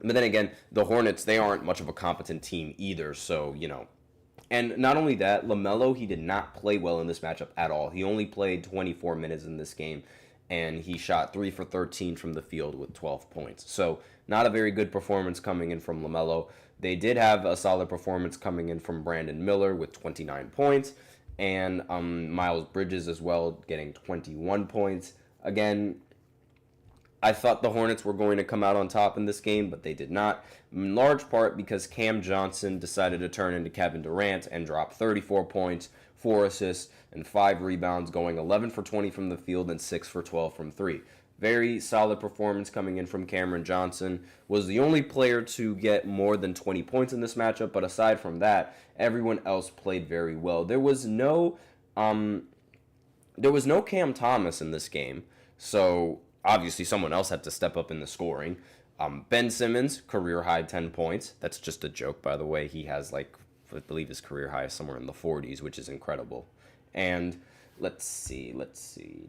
A: then again, the Hornets, they aren't much of a competent team either, so, And not only that, LaMelo, he did not play well in this matchup at all. He only played 24 minutes in this game, and he shot 3 for 13 from the field with 12 points. So not a very good performance coming in from LaMelo. They did have a solid performance coming in from Brandon Miller with 29 points, and Miles Bridges as well getting 21 points. Again, I thought the Hornets were going to come out on top in this game, but they did not, in large part because Cam Johnson decided to turn into Kevin Durant and drop 34 points, 4 assists, and 5 rebounds, going 11 for 20 from the field and 6 for 12 from 3. Very solid performance coming in from Cameron Johnson. Was the only player to get more than 20 points in this matchup, but aside from that, everyone else played very well. There was no Cam Thomas in this game, So obviously someone else had to step up in the scoring. Ben Simmons, career high 10 points. That's just a joke, by the way. He has, I believe his career high is somewhere in the 40s, which is incredible. And let's see.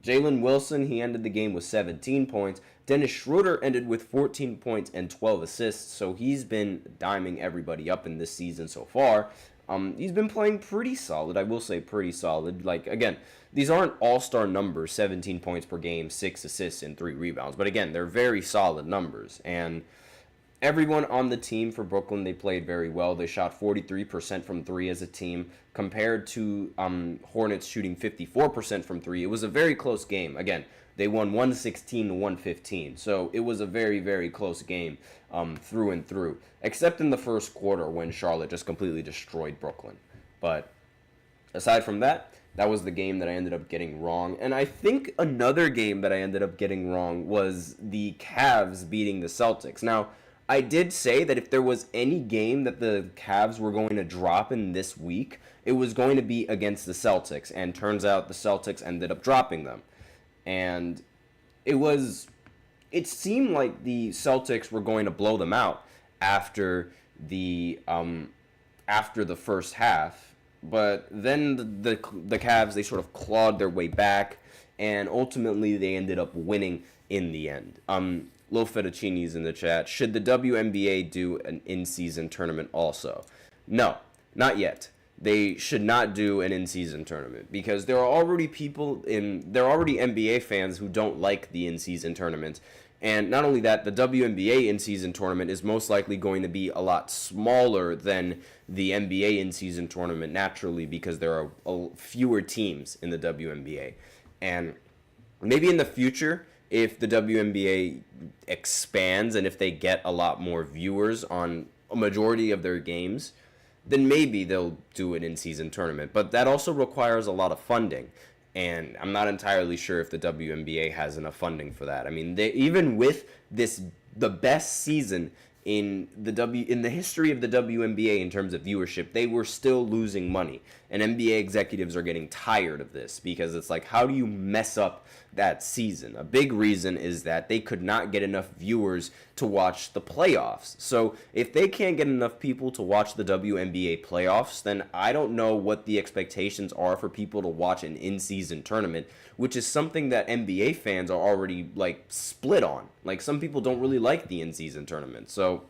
A: Jalen Wilson, he ended the game with 17 points. Dennis Schroeder ended with 14 points and 12 assists. So he's been diming everybody up in this season so far. He's been playing pretty solid. I will say pretty solid. Again, these aren't all-star numbers, 17 points per game, 6 assists, and 3 rebounds. But again, they're very solid numbers. And everyone on the team for Brooklyn, they played very well. They shot 43% from 3 as a team compared to Hornets shooting 54% from 3. It was a very close game. Again, they won 116 to 115. So it was a very, very close game through and through, except in the first quarter when Charlotte just completely destroyed Brooklyn. But aside from that, that was the game that I ended up getting wrong. And I think another game that I ended up getting wrong was the Cavs beating the Celtics. Now, I did say that if there was any game that the Cavs were going to drop in this week, it was going to be against the Celtics. And turns out the Celtics ended up dropping them. And it seemed like the Celtics were going to blow them out after the first half. But then the Cavs, they sort of clawed their way back, and ultimately they ended up winning in the end. Lil Fettuccini's in the chat. Should the WNBA do an in-season tournament also? No, not yet. They should not do an in-season tournament because there are already NBA fans who don't like the in-season tournament. And not only that, the WNBA in-season tournament is most likely going to be a lot smaller than the NBA in-season tournament naturally because there are fewer teams in the WNBA. And maybe in the future, if the WNBA expands and if they get a lot more viewers on a majority of their games, then maybe they'll do an in-season tournament. But that also requires a lot of funding. And I'm not entirely sure if the WNBA has enough funding for that. I mean, even with the best season in the history of the WNBA in terms of viewership, they were still losing money. And NBA executives are getting tired of this because it's like, how do you mess up that season? A big reason is that they could not get enough viewers to watch the playoffs. So if they can't get enough people to watch the WNBA playoffs, then I don't know what the expectations are for people to watch an in-season tournament, which is something that NBA fans are already split on. Some people don't really like the in-season tournament. So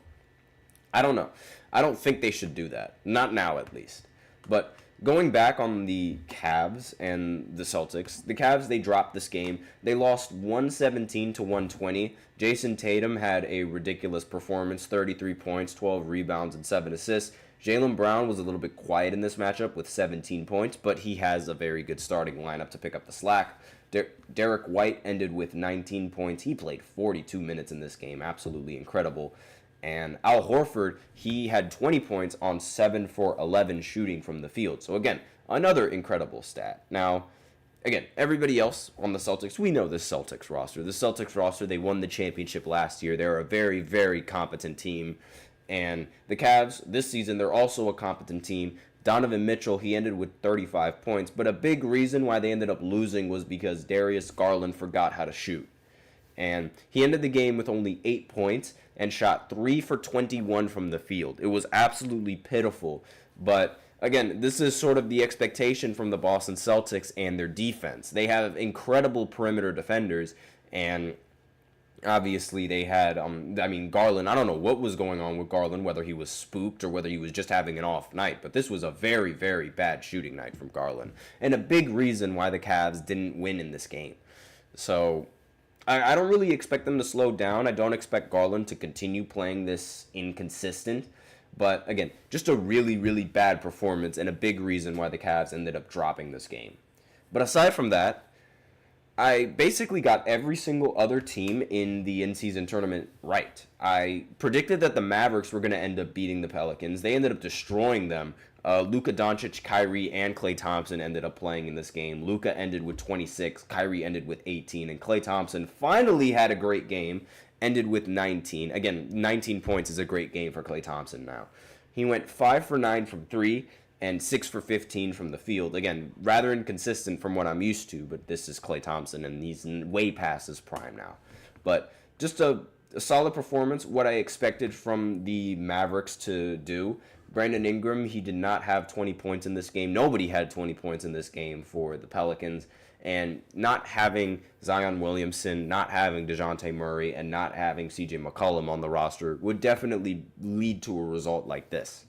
A: I don't know. I don't think they should do that. Not now, at least. But going back on the Cavs and the Celtics, the Cavs, they dropped this game. They lost 117 to 120. Jason Tatum had a ridiculous performance, 33 points, 12 rebounds, and 7 assists. Jaylen Brown was a little bit quiet in this matchup with 17 points, but he has a very good starting lineup to pick up the slack. Derek White ended with 19 points. He played 42 minutes in this game. Absolutely incredible. And Al Horford, he had 20 points on 7 for 11 shooting from the field. So again, another incredible stat. Now, again, everybody else on the Celtics, we know the Celtics roster. The Celtics roster, they won the championship last year. They're a very, very competent team. And the Cavs, this season, they're also a competent team. Donovan Mitchell, he ended with 35 points. But a big reason why they ended up losing was because Darius Garland forgot how to shoot. And he ended the game with only 8 points and shot 3 for 21 from the field. It was absolutely pitiful. But again, this is sort of the expectation from the Boston Celtics and their defense. They have incredible perimeter defenders, and obviously they had, Garland, I don't know what was going on with Garland, whether he was spooked or whether he was just having an off night, but this was a very, very bad shooting night from Garland, and a big reason why the Cavs didn't win in this game. So I don't really expect them to slow down. I don't expect Garland to continue playing this inconsistent. But again, just a really, really bad performance and a big reason why the Cavs ended up dropping this game. But aside from that, I basically got every single other team in the in-season tournament right. I predicted that the Mavericks were going to end up beating the Pelicans. They ended up destroying them. Luka Doncic, Kyrie, and Klay Thompson ended up playing in this game. Luka ended with 26, Kyrie ended with 18, and Klay Thompson finally had a great game, ended with 19. Again, 19 points is a great game for Klay Thompson now. He went 5 for 9 from 3, and 6 for 15 from the field. Again, rather inconsistent from what I'm used to, but this is Klay Thompson, and he's way past his prime now. But just a solid performance, what I expected from the Mavericks to do. Brandon Ingram, he did not have 20 points in this game. Nobody had 20 points in this game for the Pelicans. And not having Zion Williamson, not having DeJounte Murray, and not having CJ McCollum on the roster would definitely lead to a result like this.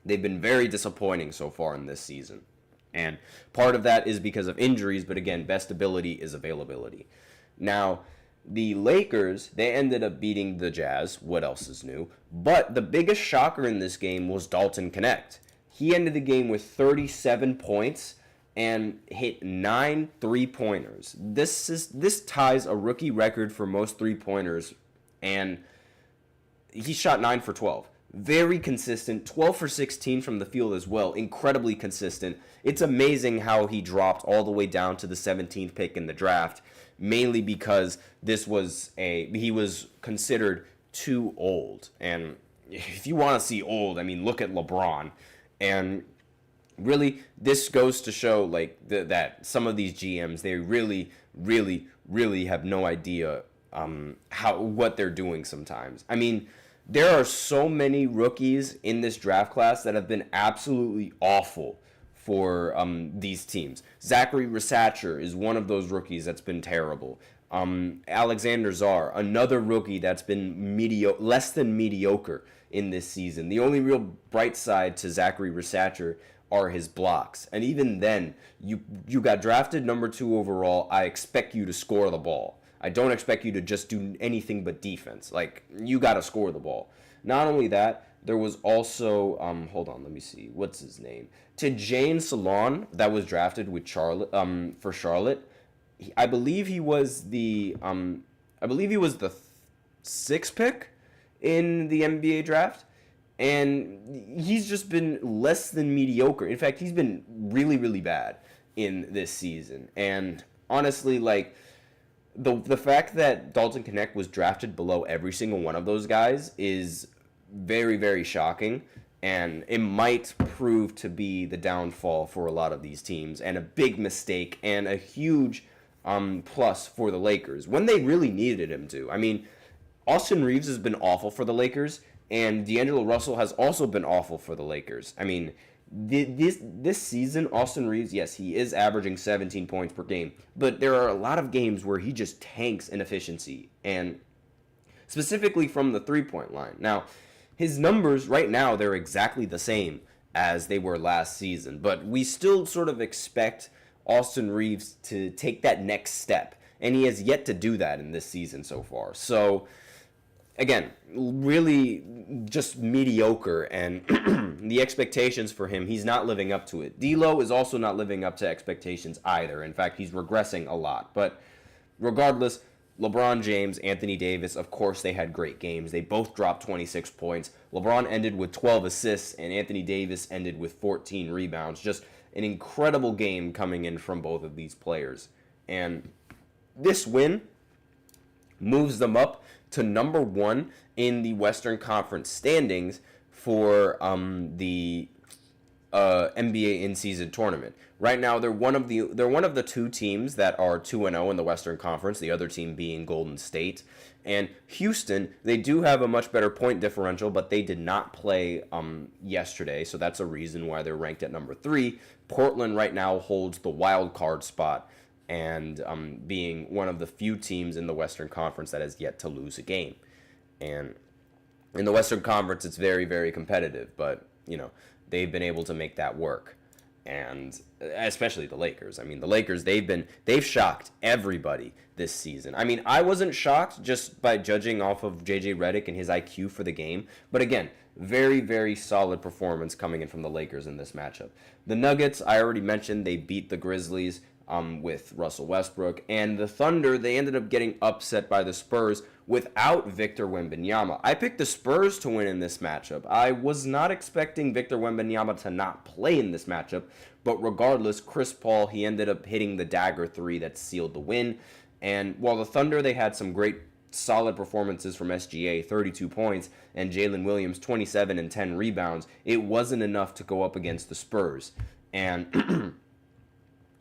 A: They've been very disappointing so far in this season. And part of that is because of injuries, but again, best ability is availability. Now, the Lakers, they ended up beating the Jazz. What else is new? But the biggest shocker in this game was Dalton Knecht. He ended the game with 37 points and hit 9 3-pointers. This ties a rookie record for most 3-pointers, and he shot 9 for 12. Very consistent, 12 for 16 from the field as well, incredibly consistent. It's amazing how he dropped all the way down to the 17th pick in the draft, mainly because he was considered too old. And if you want to see old, I mean, look at LeBron. And really, this goes to show that some of these GMs, they really, really, really have no idea what they're doing sometimes. I mean, there are so many rookies in this draft class that have been absolutely awful for these teams. Zachary Resacher is one of those rookies that's been terrible. Alexander Czar, another rookie that's been less than mediocre in this season. The only real bright side to Zachary Resacher are his blocks. And even then, you got drafted number 2 overall. I expect you to score the ball. I don't expect you to just do anything but defense. You got to score the ball. Not only that, there was also, hold on, let me see. What's his name? Tijane Salon, that was drafted with for Charlotte. I believe he was the 6th pick in the NBA draft. And he's just been less than mediocre. In fact, he's been really, really bad in this season. And honestly, the fact that Dalton Knecht was drafted below every single one of those guys is very, very shocking. And it might prove to be the downfall for a lot of these teams, and a big mistake and a huge plus for the Lakers when they really needed him to. I mean, Austin Reeves has been awful for the Lakers, and D'Angelo Russell has also been awful for the Lakers. I mean, this season, Austin Reeves, yes, he is averaging 17 points per game, but there are a lot of games where he just tanks in efficiency, and specifically from the three-point line. Now, his numbers right now, they're exactly the same as they were last season, but we still sort of expect Austin Reeves to take that next step, and he has yet to do that in this season so far. So, again, really just mediocre, and the expectations for him, he's not living up to it. D'Lo is also not living up to expectations either. In fact, he's regressing a lot. But regardless, LeBron James, Anthony Davis, of course, they had great games. They both dropped 26 points. LeBron ended with 12 assists, and Anthony Davis ended with 14 rebounds. Just an incredible game coming in from both of these players. And this win moves them up to number 1 in the Western Conference standings for the NBA in-season tournament. Right now, they're one of the 2 teams that are 2-0 in the Western Conference. The other team being Golden State and Houston. They do have a much better point differential, but they did not play yesterday, so that's a reason why they're ranked at number 3. Portland right now holds the wild card spot, and being one of the few teams in the Western Conference that has yet to lose a game. And in the Western Conference, it's very, very competitive, but, they've been able to make that work. And especially the Lakers. I mean, the Lakers, they've shocked everybody this season. I mean, I wasn't shocked just by judging off of JJ Redick and his IQ for the game, but again, very, very solid performance coming in from the Lakers in this matchup. The Nuggets, I already mentioned, they beat the Grizzlies with Russell Westbrook, and the Thunder, they ended up getting upset by the Spurs without Victor Wembanyama. I picked the Spurs to win in this matchup. I was not expecting Victor Wembanyama to not play in this matchup, but regardless, Chris Paul, he ended up hitting the dagger 3 that sealed the win. And while the Thunder, they had some great solid performances from SGA, 32 points, and Jalen Williams, 27 and 10 rebounds, it wasn't enough to go up against the Spurs. And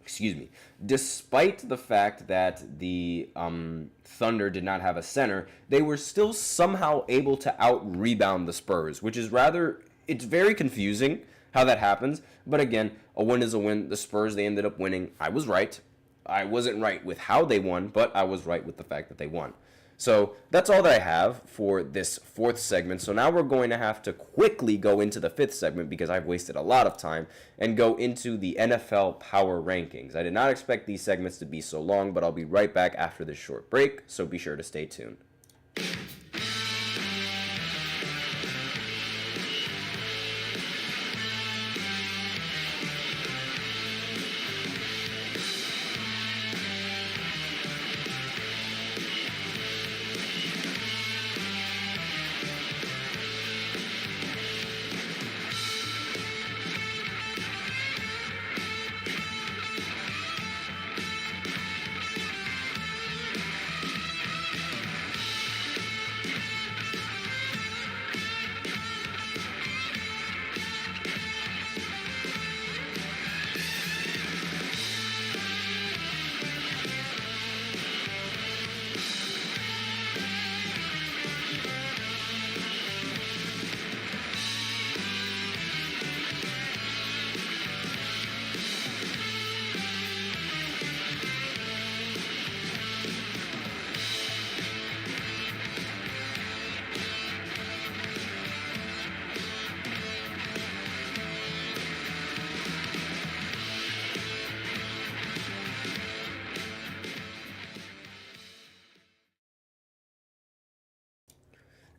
A: excuse me, despite the fact that the Thunder did not have a center, they were still somehow able to out-rebound the Spurs, which is it's very confusing how that happens. But again, a win is a win. The Spurs, they ended up winning. I was right. I wasn't right with how they won, but I was right with the fact that they won. So that's all that I have for this fourth segment. So now we're going to have to quickly go into the fifth segment because I've wasted a lot of time and go into the NFL Power Rankings. I did not expect these segments to be so long, but I'll be right back after this short break, so be sure to stay tuned.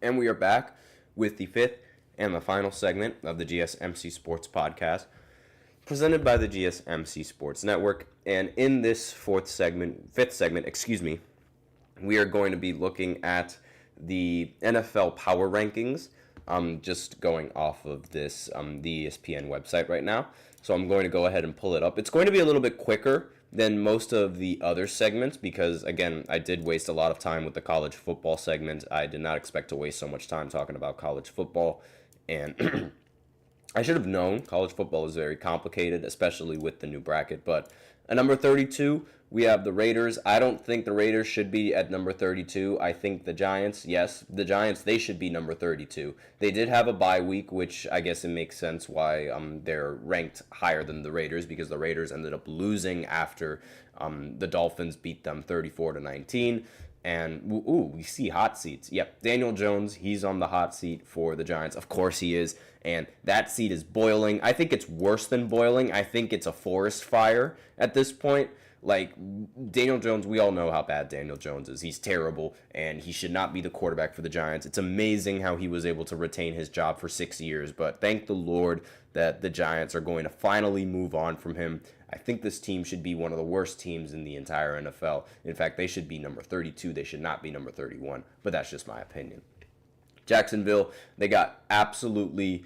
A: And we are back with the fifth and the final segment of the GSMC Sports Podcast, presented by the GSMC Sports Network. And in this fifth segment, we are going to be looking at the NFL Power Rankings, just going off of this, the ESPN website right now. So I'm going to go ahead and pull it up. It's going to be a little bit quicker than most of the other segments because, again, I did waste a lot of time with the college football segment. I did not expect to waste so much time talking about college football, and I should have known college football is very complicated, especially with the new bracket. But at number 32, we have the Raiders. I don't think the Raiders should be at number 32. I think the Giants, they should be number 32. They did have a bye week, which I guess it makes sense why they're ranked higher than the Raiders, because the Raiders ended up losing after the Dolphins beat them 34-19. And, we see hot seats. Yep, Daniel Jones, he's on the hot seat for the Giants. Of course he is. And that seat is boiling. I think it's worse than boiling. I think it's a forest fire at this point. Like, Daniel Jones, we all know how bad Daniel Jones is. He's terrible, and he should not be the quarterback for the Giants. It's amazing how he was able to retain his job for 6 years, but thank the Lord that the Giants are going to finally move on from him. I think this team should be one of the worst teams in the entire NFL. In fact, they should be number 32. They should not be number 31, but that's just my opinion. Jacksonville, they got absolutely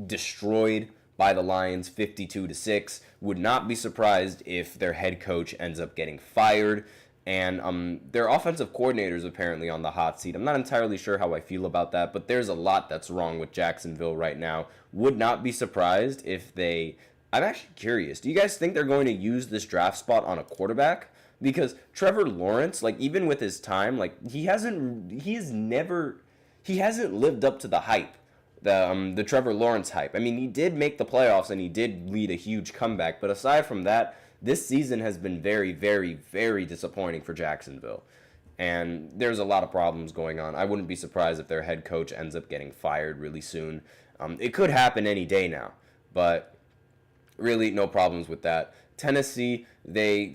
A: destroyed by the Lions 52-6. Would not be surprised if their head coach ends up getting fired. And their offensive coordinator is apparently on the hot seat. I'm not entirely sure how I feel about that, but there's a lot that's wrong with Jacksonville right now. Would not be surprised if they... I'm actually curious. Do you guys think they're going to use this draft spot on a quarterback? Because Trevor Lawrence, like, even with his time, like, he hasn't lived up to the hype. The Trevor Lawrence hype. I mean, he did make the playoffs and he did lead a huge comeback, but aside from that, this season has been very, very, very disappointing for Jacksonville. And there's a lot of problems going on. I wouldn't be surprised if their head coach ends up getting fired really soon. It could happen any day now, but really no problems with that. Tennessee, they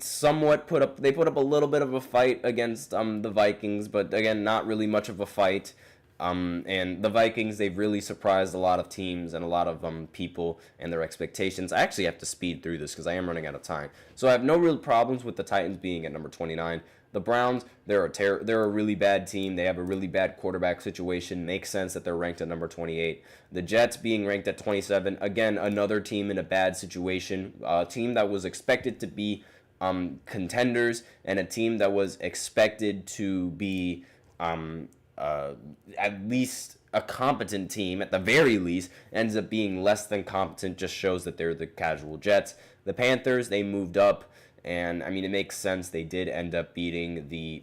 A: put up a little bit of a fight against the Vikings, but again, not really much of a fight. And the Vikings, they've really surprised a lot of teams and a lot of people and their expectations. I actually have to speed through this because I am running out of time. So I have no real problems with the Titans being at number 29. The Browns, they're a really bad team. They have a really bad quarterback situation. Makes sense that they're ranked at number 28. The Jets being ranked at 27. Again, another team in a bad situation. A team that was expected to be contenders and a team that was expected to be at least a competent team, at the very least, ends up being less than competent. Just shows that they're the casual Jets. The Panthers, they moved up, and I mean, it makes sense. They did end up beating the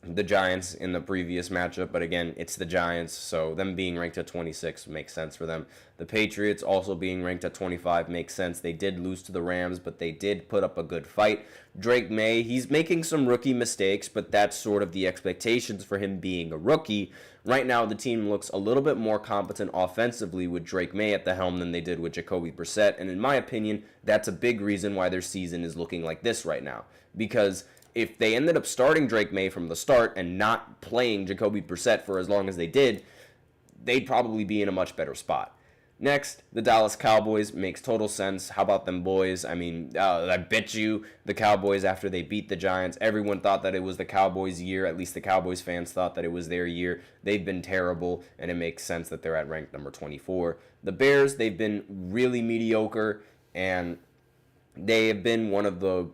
A: the Giants in the previous matchup, but again, it's the Giants, so them being ranked at 26 makes sense for them. The Patriots also being ranked at 25 makes sense. They did lose to the Rams, but they did put up a good fight. Drake May, he's making some rookie mistakes, but that's sort of the expectations for him being a rookie. Right now, the team looks a little bit more competent offensively with Drake May at the helm than they did with Jacoby Brissett, and in my opinion, that's a big reason why their season is looking like this right now, because if they ended up starting Drake May from the start and not playing Jacoby Brissett for as long as they did, they'd probably be in a much better spot. Next, the Dallas Cowboys. Makes total sense. How about them boys? I mean, I bet you the Cowboys, after they beat the Giants, everyone thought that it was the Cowboys' year. At least the Cowboys fans thought that it was their year. They've been terrible, and it makes sense that they're at rank number 24. The Bears, they've been really mediocre, and they have been one of the,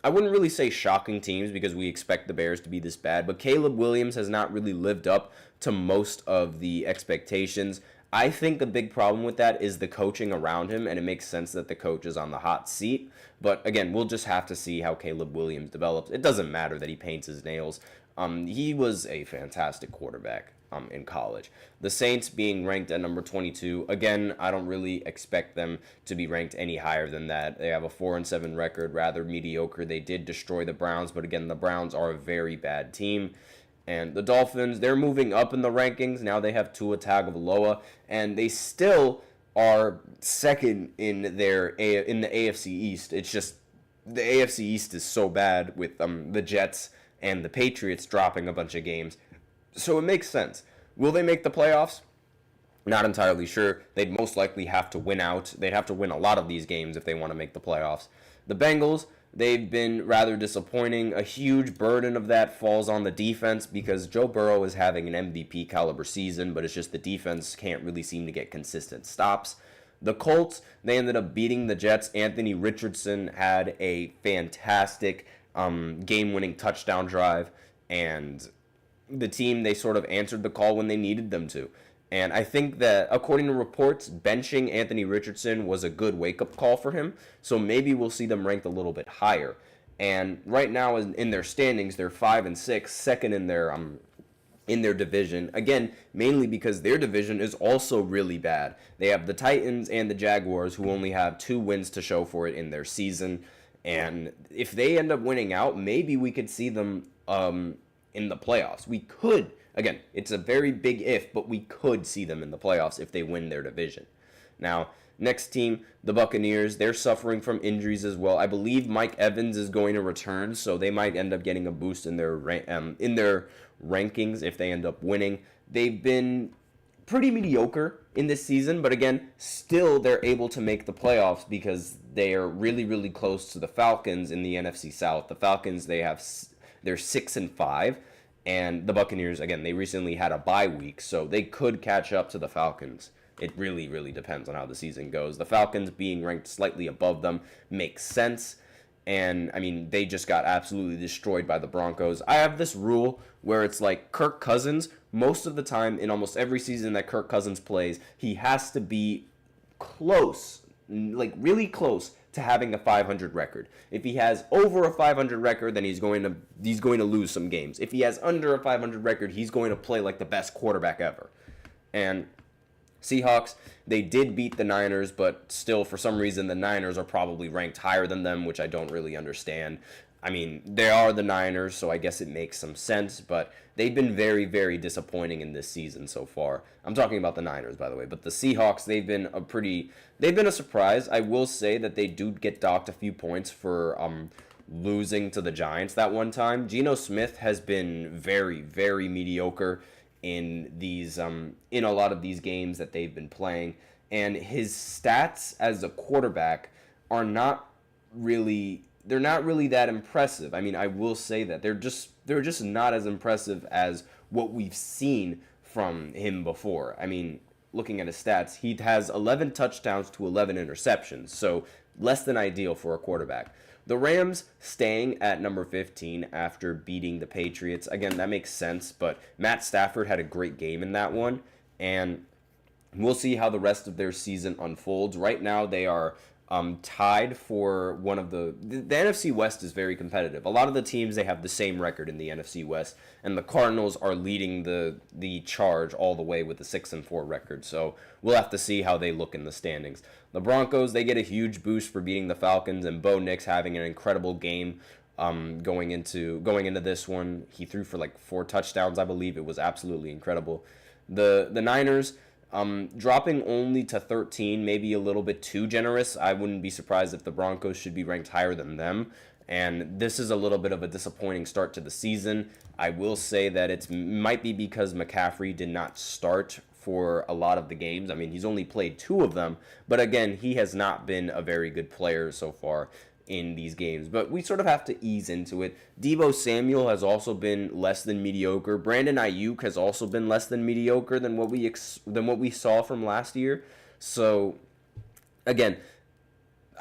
A: I wouldn't really say shocking teams because we expect the Bears to be this bad, but Caleb Williams has not really lived up to most of the expectations. I think the big problem with that is the coaching around him, and it makes sense that the coach is on the hot seat. But again, we'll just have to see how Caleb Williams develops. It doesn't matter that he paints his nails. He was a fantastic quarterback in college. The Saints being ranked at number 22. Again, I don't really expect them to be ranked any higher than that. They have a 4-7 record, rather mediocre. They did destroy the Browns, but again, the Browns are a very bad team. And the Dolphins, they're moving up in the rankings. Now they have Tua Tagovailoa, and they still are second in the AFC East. It's just the AFC East is so bad with the Jets and the Patriots dropping a bunch of games. So it makes sense. Will they make the playoffs? Not entirely sure. They'd most likely have to win out. They'd have to win a lot of these games if they want to make the playoffs. The Bengals, they've been rather disappointing. A huge burden of that falls on the defense because Joe Burrow is having an MVP caliber season, but it's just the defense can't really seem to get consistent stops. The Colts, they ended up beating the Jets. Anthony Richardson had a fantastic game-winning touchdown drive, and the team, they sort of answered the call when they needed them to. And I think that, according to reports, benching Anthony Richardson was a good wake-up call for him, so maybe we'll see them ranked a little bit higher. And right now, in their standings, they're 5-6, second in their division. Again, mainly because their division is also really bad. They have the Titans and the Jaguars, who only have 2 wins to show for it in their season. And if they end up winning out, maybe we could see them in the playoffs. We could. Again, it's a very big if, but we could see them in the playoffs if they win their division. Now, next team, the Buccaneers, they're suffering from injuries as well. I believe Mike Evans is going to return, so they might end up getting a boost in their rankings if they end up winning. They've been pretty mediocre in this season, but again, still they're able to make the playoffs because they are really, really close to the Falcons in the NFC South. The Falcons, they're 6-5. And the Buccaneers, again, they recently had a bye week, so they could catch up to the Falcons. It really, really depends on how the season goes. The Falcons being ranked slightly above them makes sense. And, I mean, they just got absolutely destroyed by the Broncos. I have this rule where it's like Kirk Cousins, most of the time in almost every season that Kirk Cousins plays, he has to be close, like really close to having a 500 record. If he has over a 500 record, then he's going to lose some games. If he has under a 500 record, he's going to play like the best quarterback ever. And Seahawks, they did beat the Niners, but still, for some reason, the Niners are probably ranked higher than them, which I don't really understand. I mean, they are the Niners, so I guess it makes some sense, but they've been very, very disappointing in this season so far. I'm talking about the Niners, by the way, but the Seahawks, they've been a surprise. I will say that they do get docked a few points for losing to the Giants that one time. Geno Smith has been very, very mediocre in in a lot of these games that they've been playing, and his stats as a quarterback are not really that impressive. I mean, I will say that they're just not as impressive as what we've seen from him before. I mean, looking at his stats, he has 11 touchdowns to 11 interceptions. So less than ideal for a quarterback. The Rams staying at number 15 after beating the Patriots, again, that makes sense, but Matt Stafford had a great game in that one, and we'll see how the rest of their season unfolds. Right now, they are tied for one of the NFC West is very competitive. A lot of the teams, they have the same record in the NFC West, and the Cardinals are leading the charge all the way with the 6-4 record. So we'll have to see how they look in the standings. The Broncos, they get a huge boost for beating the Falcons, and Bo Nix having an incredible game going into this one. He threw for like 4 touchdowns, I believe. It was absolutely incredible. The Niners, dropping only to 13, maybe a little bit too generous. I wouldn't be surprised if the Broncos should be ranked higher than them. And this is a little bit of a disappointing start to the season. I will say that it might be because McCaffrey did not start for a lot of the games. I mean, he's only played 2 of them. But again, he has not been a very good player so far in these games, but we sort of have to ease into it. Deebo Samuel has also been less than mediocre. Brandon Ayuk has also been less than mediocre than what we saw from last year. So again,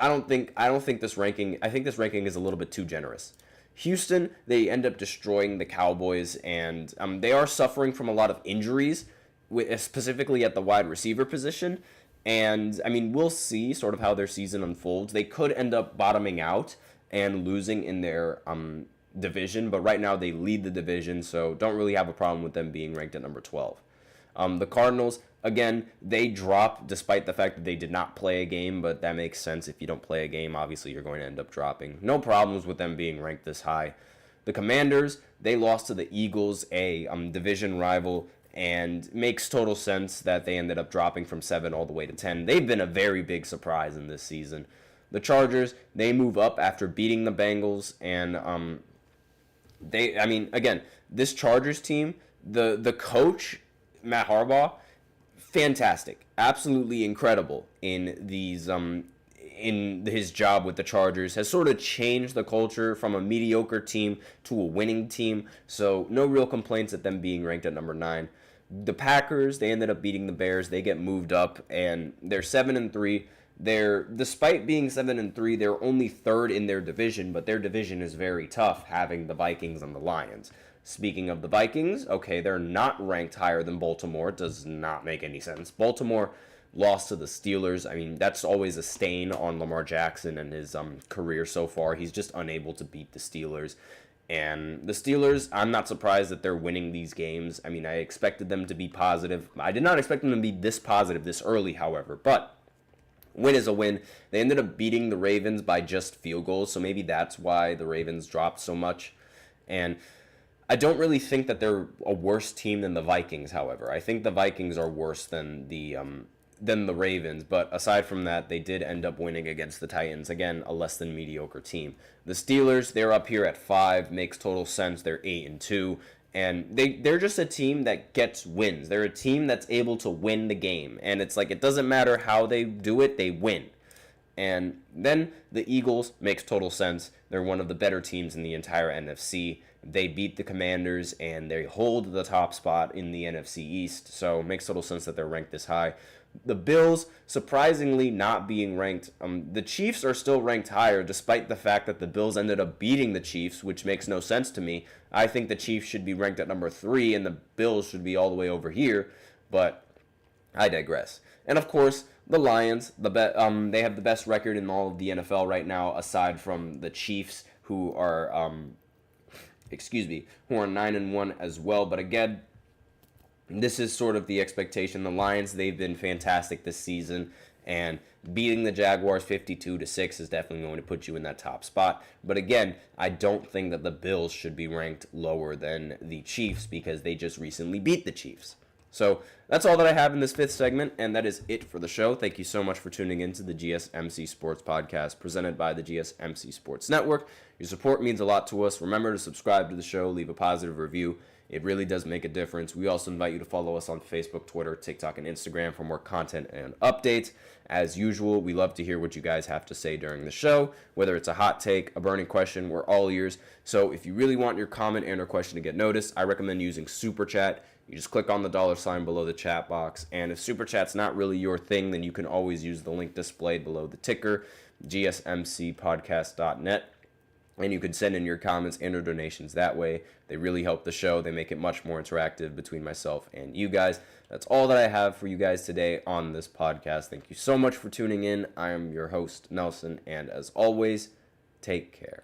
A: I don't think this ranking. I think this ranking is a little bit too generous. Houston, they end up destroying the Cowboys, and they are suffering from a lot of injuries, specifically at the wide receiver position. And, I mean, we'll see sort of how their season unfolds. They could end up bottoming out and losing in their division, but right now they lead the division, so don't really have a problem with them being ranked at number 12. The Cardinals, again, they drop despite the fact that they did not play a game, but that makes sense. If you don't play a game, obviously you're going to end up dropping. No problems with them being ranked this high. The Commanders, they lost to the Eagles, a division rival, and makes total sense that they ended up dropping from 7 all the way to 10. They've been a very big surprise in this season. The Chargers, they move up after beating the Bengals, and again, this Chargers team, the coach, Matt Harbaugh, fantastic, absolutely incredible in these in his job with the Chargers, has sort of changed the culture from a mediocre team to a winning team. So no real complaints at them being ranked at number 9. The Packers, they ended up beating the Bears. They get moved up, and they're 7-3. Despite being 7-3, they're only 3rd in their division, but their division is very tough, having the Vikings and the Lions. Speaking of the Vikings, okay, they're not ranked higher than Baltimore. It does not make any sense. Baltimore lost to the Steelers. I mean, that's always a stain on Lamar Jackson and his career so far. He's just unable to beat the Steelers. And the Steelers, I'm not surprised that they're winning these games. I mean, I expected them to be positive. I did not expect them to be this positive this early, however. But win is a win. They ended up beating the Ravens by just field goals, so maybe that's why the Ravens dropped so much. And I don't really think that they're a worse team than the Vikings, however. I think the Vikings are worse than the Ravens, but aside from that, they did end up winning against the Titans. Again, a less than mediocre team. The Steelers, they're up here at 5, makes total sense. They're 8-2, and they're just a team that gets wins. They're a team that's able to win the game, and it's like it doesn't matter how they do it, they win. And then the Eagles makes total sense. They're one of the better teams in the entire NFC. They beat the Commanders, and they hold the top spot in the NFC East, so it makes total sense that they're ranked this high. The Bills, surprisingly not being ranked. The Chiefs are still ranked higher, despite the fact that the Bills ended up beating the Chiefs, which makes no sense to me. I think the Chiefs should be ranked at number 3, and the Bills should be all the way over here, but I digress. And of course, the Lions, they have the best record in all of the NFL right now, aside from the Chiefs, who are 9-1 as well. But again, this is sort of the expectation. The Lions, they've been fantastic this season, and beating the Jaguars 52-6 is definitely going to put you in that top spot. But again, I don't think that the Bills should be ranked lower than the Chiefs because they just recently beat the Chiefs. So that's all that I have in this 5th segment, and that is it for the show. Thank you so much for tuning in to the GSMC Sports Podcast presented by the GSMC Sports Network. Your support means a lot to us. Remember to subscribe to the show, leave a positive review. It really does make a difference. We also invite you to follow us on Facebook, Twitter, TikTok, and Instagram for more content and updates. As usual, we love to hear what you guys have to say during the show, whether it's a hot take, a burning question, we're all ears. So if you really want your comment and or question to get noticed, I recommend using Super Chat. You just click on the $ below the chat box, and if Super Chat's not really your thing, then you can always use the link displayed below the ticker. gsmcpodcast.net. And you can send in your comments and or donations that way. They really help the show. They make it much more interactive between myself and you guys. That's all that I have for you guys today on this podcast. Thank you so much for tuning in. I am your host, Nelson, and as always, take care.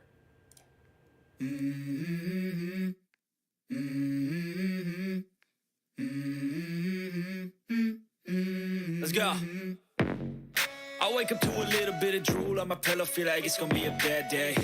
C: Let's go. I wake up to a little bit of drool on my pillow, feel like it's gonna be a bad day.